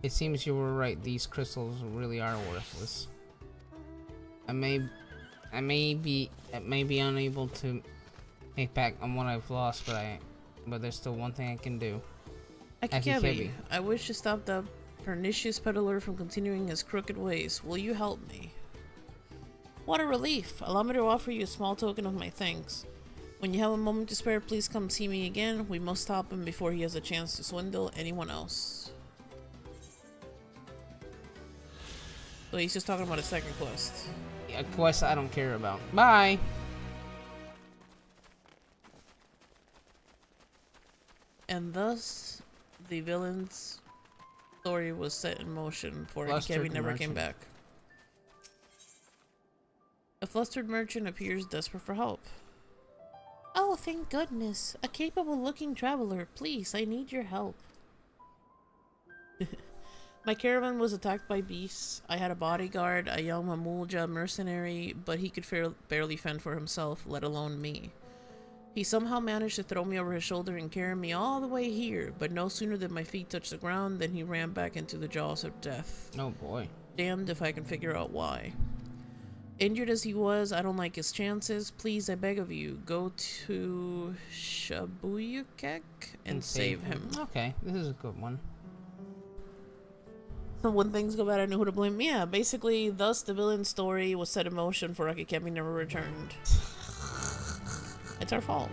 It seems you were right. These crystals really are worthless. I may be unable to make back on what I've lost, but there's still one thing I can do. AkiKebi, I wish to stop the pernicious peddler from continuing his crooked ways. Will you help me? What a relief! Allow me to offer you a small token of my thanks. When you have a moment to spare, please come see me again. We must stop him before he has a chance to swindle anyone else. So he's just talking about his second quest. A quest I don't care about. Bye. And thus, the villain's story was set in motion before AkiKebi never came back. A flustered merchant appears desperate for help. Oh, thank goodness. A capable-looking traveler. Please, I need your help. My caravan was attacked by beasts. I had a bodyguard, a young Mamulja mercenary, but he could barely fend for himself, let alone me. He somehow managed to throw me over his shoulder and carry me all the way here, but no sooner did my feet touch the ground than he ran back into the jaws of death. Oh boy. Damned if I can figure out why. Injured as he was, I don't like his chances. Please, I beg of you, go to Shabuyukek and save him. Okay, this is a good one. So when things go bad, I know who to blame. Yeah, basically, thus the villain's story was set in motion for AkiKebi never returned. It's our fault.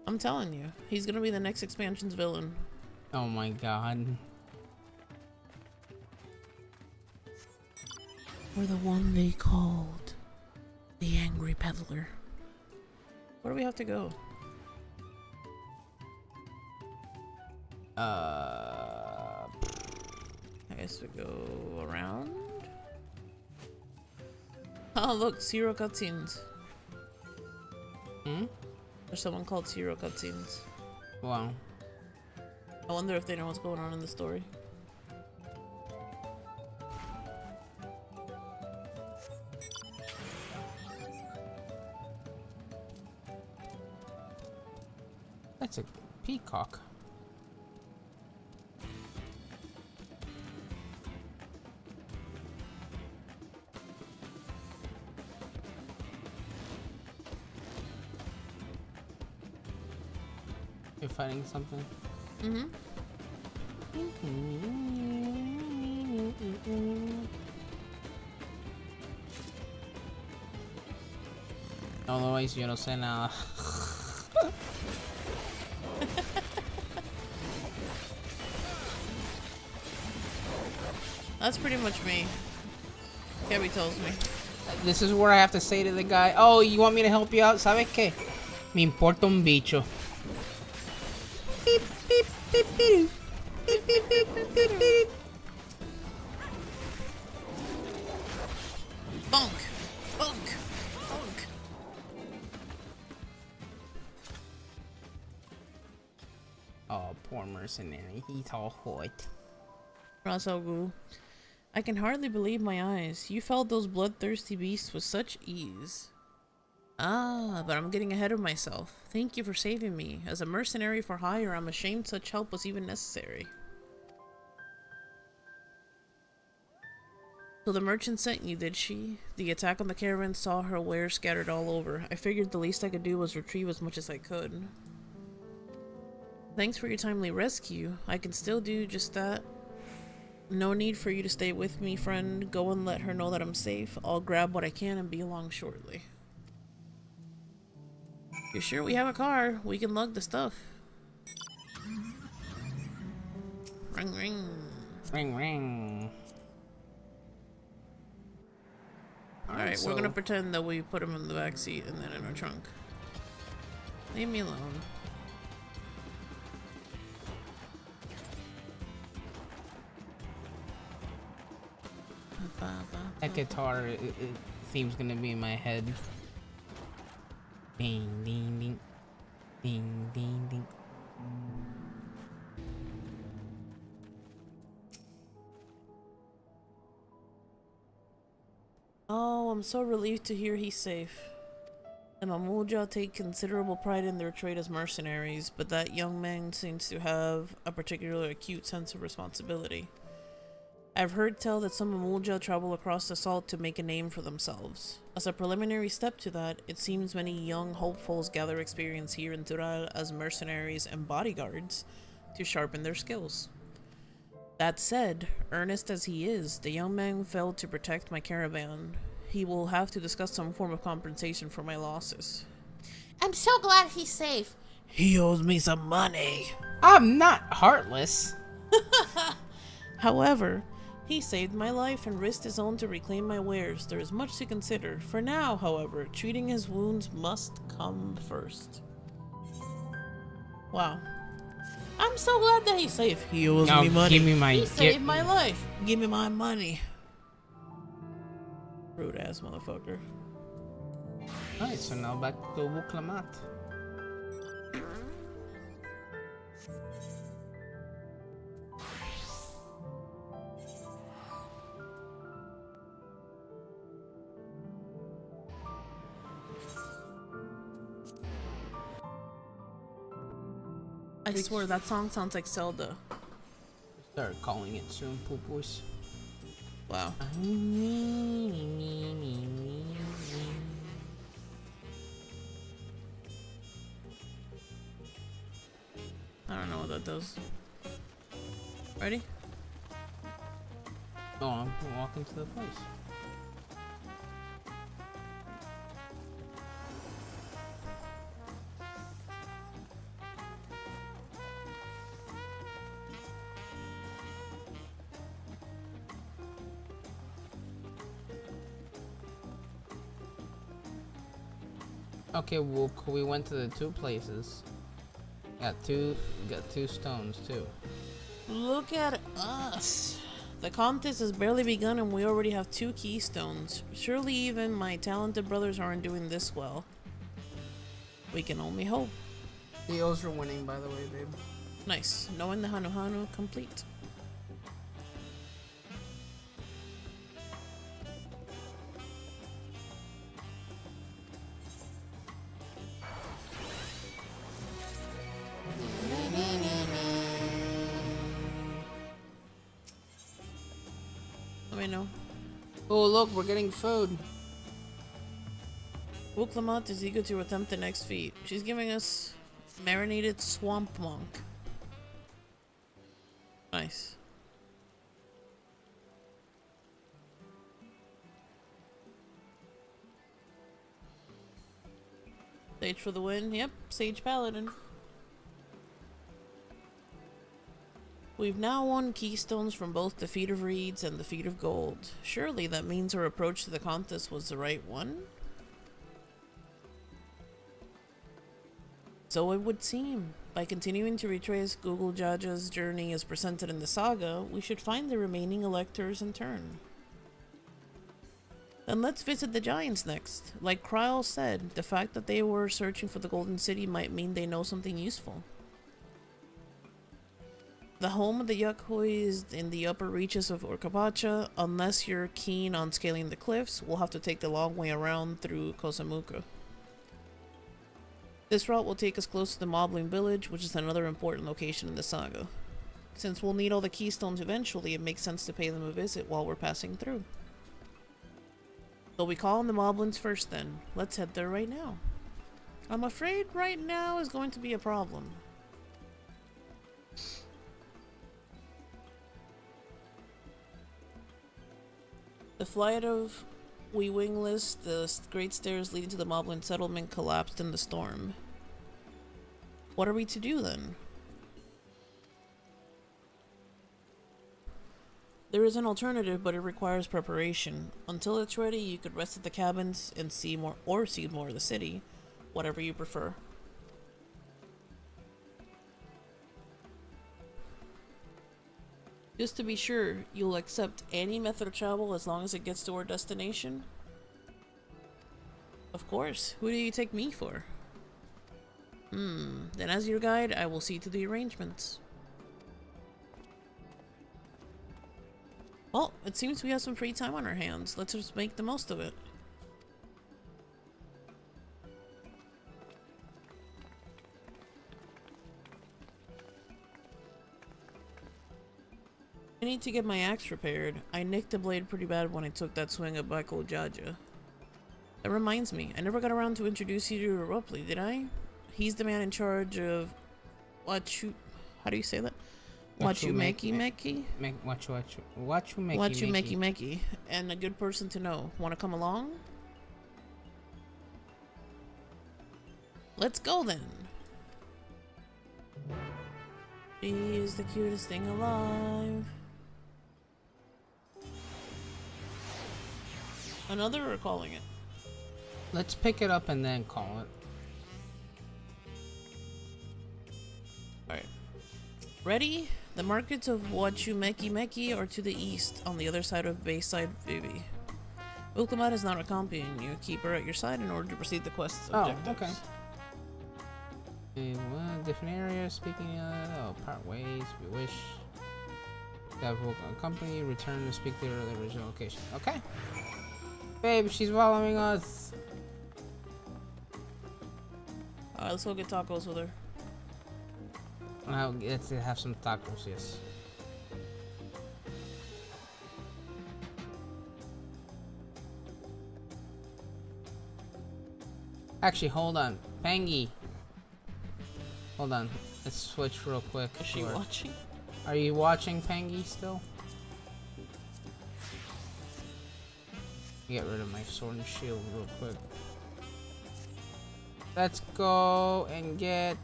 I'm telling you, he's gonna be the next expansion's villain. Oh my god. We're the one they called the Angry Peddler. Where do we have to go? I guess we go around. Oh look, zero cutscenes. Hmm? There's someone called Zero Cutscenes. Wow. I wonder if they know what's going on in the story. That's a peacock. You're fighting something? Mm-hmm. Otherwise, yo no sé nada. That's pretty much me. Kebi tells me. This is where I have to say to the guy, oh, you want me to help you out? ¿Sabes qué? Me importa un bicho. Beep, beep, beep, beep. Beep, beep, beep, beep, beep, beep. Bunk! Bunk! Bunk! Oh, poor mercenary. He's all hot. Rasogu. I can hardly believe my eyes. You felled those bloodthirsty beasts with such ease. Ah, but I'm getting ahead of myself. Thank you for saving me. As a mercenary for hire, I'm ashamed such help was even necessary. So the merchant sent you, did she? The attack on the caravan saw her wares scattered all over. I figured the least I could do was retrieve as much as I could. Thanks for your timely rescue. I can still do just that. No need for you to stay with me, friend. Go and let her know that I'm safe. I'll grab what I can and be along shortly. You sure we have a car? We can lug the stuff. Ring ring. Ring ring. Alright, we're gonna pretend that we put him in the back seat and then in our trunk. Leave me alone. That guitar theme's gonna be in my head. Ding ding ding. Ding ding ding. Oh, I'm so relieved to hear he's safe. The Mamuja take considerable pride in their trade as mercenaries, but that young man seems to have a particularly acute sense of responsibility. I've heard tell that some Mamuja travel across the salt to make a name for themselves. As a preliminary step to that, it seems many young hopefuls gather experience here in Tural as mercenaries and bodyguards to sharpen their skills. That said, earnest as he is, the young man failed to protect my caravan. He will have to discuss some form of compensation for my losses. I'm so glad he's safe. He owes me some money. I'm not heartless. However, he saved my life and risked his own to reclaim my wares. There is much to consider. For now, however, treating his wounds must come first. Wow. I'm so glad that he's safe. He owes me money. Give me my He saved my life. Give me my money. Rude ass motherfucker. Alright, so now back to Wuklamat. I swear that song sounds like Zelda. Start calling it soon, poop voice. Wow. I don't know what that does. Ready? Oh, I'm walking to the place. Okay, well, we went to the 2 places. Got two stones too. Look at us. The contest has barely begun and we already have 2 keystones. Surely even my talented brothers aren't doing this well. We can only hope. The O's are winning, by the way, babe. Nice. Knowing the Hanu Hanu complete. Let me know. Oh, look, we're getting food. Wuklamat is eager to attempt the next feat. She's giving us marinated swamp monk. Nice. Sage for the win. Yep, Sage Paladin. We've now won keystones from both the Feet of Reeds and the Feet of Gold. Surely that means our approach to the contest was the right one? So it would seem. By continuing to retrace Google Jaja's journey as presented in the saga, we should find the remaining electors in turn. Then let's visit the Giants next. Like Kryl said, the fact that they were searching for the Golden City might mean they know something useful. The home of the Yukhoi is in the upper reaches of Orkapacha. Unless you're keen on scaling the cliffs, we'll have to take the long way around through Kosamuka. This route will take us close to the Moblin village, which is another important location in the saga. Since we'll need all the keystones eventually, it makes sense to pay them a visit while we're passing through. So we call on the Moblins first then. Let's head there right now. I'm afraid right now is going to be a problem. The flight of We Wingless, the great stairs leading to the Moblin settlement, collapsed in the storm. What are we to do then? There is an alternative, but it requires preparation. Until it's ready, you could rest at the cabins and see more of the city, whatever you prefer. Just to be sure, you'll accept any method of travel as long as it gets to our destination? Of course. Who do you take me for? Then as your guide, I will see to the arrangements. Well, it seems we have some free time on our hands. Let's just make the most of it. I need to get my axe repaired. I nicked the blade pretty bad when I took that swing at Michael Jaja. That reminds me, I never got around to introduce you to Ripley, did I? He's the man in charge of how do you say that? Wachumeki Meki? Wachumeki Meki. And a good person to know. Want to come along? Let's go then. She is the cutest thing alive. Another or calling it? Let's pick it up and then call it. Alright. Ready? The markets of Wachumeki Meki are to the east, on the other side of Bayside Vivi. Ulkamat is not accompanying you. Keep her at your side in order to proceed the quest's objectives. Okay. Different areas, speaking part ways, if you wish. That will accompany, return to speak to the original location. Okay. Babe, she's following us. Alright, let's go get tacos with her. I'll get to have some tacos, yes. Actually, hold on. Pangy. Hold on. Let's switch real quick. Is she watching? Are you watching, Pangy, still? Get rid of my sword and shield real quick. Let's go and get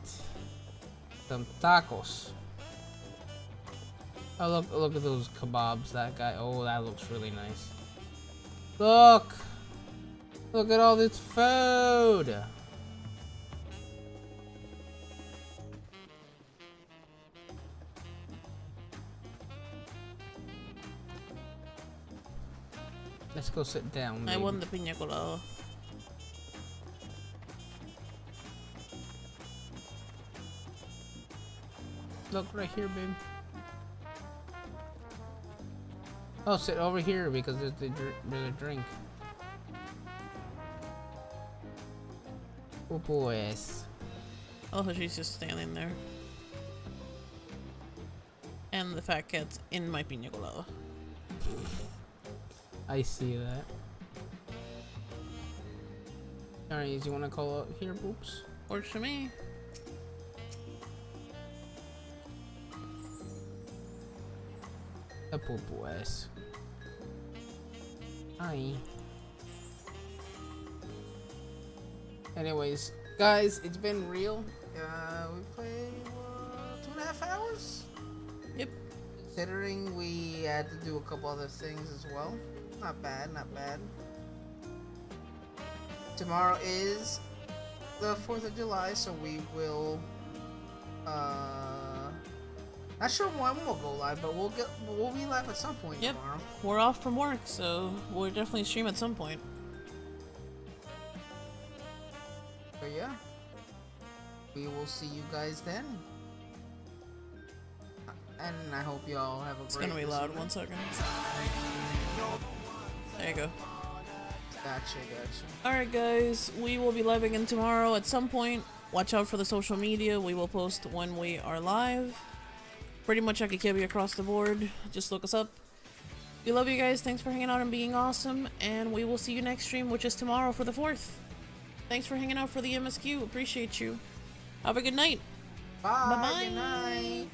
some tacos. Oh, look at those kebabs. That guy. Oh, that looks really nice. Look at all this food. Let's go sit down. I baby. won the piña colada. Look right here, babe. Oh, sit over here because there's a drink. Oh, boys. Oh, she's just standing there. And the fat cat's in my piña colada. I see that. Alright, you want to call out here, Boops? Works for me. The boys. Hi. Anyways, guys, it's been real. We played 2.5 hours. Yep. Considering we had to do a couple other things as well. Not bad, not bad. Tomorrow is the 4th of July, so we will not sure when we'll go live, but we'll be live at some point tomorrow. We're off from work, so we'll definitely stream at some point. So yeah. We will see you guys then. And I hope you all have a It's great gonna be loud, 1 second. There you go. Gotcha. Alright guys, we will be live again tomorrow at some point. Watch out for the social media. We will post when we are live. Pretty much AkiKebi across the board. Just look us up. We love you guys. Thanks for hanging out and being awesome. And we will see you next stream, which is tomorrow for the 4th. Thanks for hanging out for the MSQ. Appreciate you. Have a good night. Bye. Bye-bye. Good night.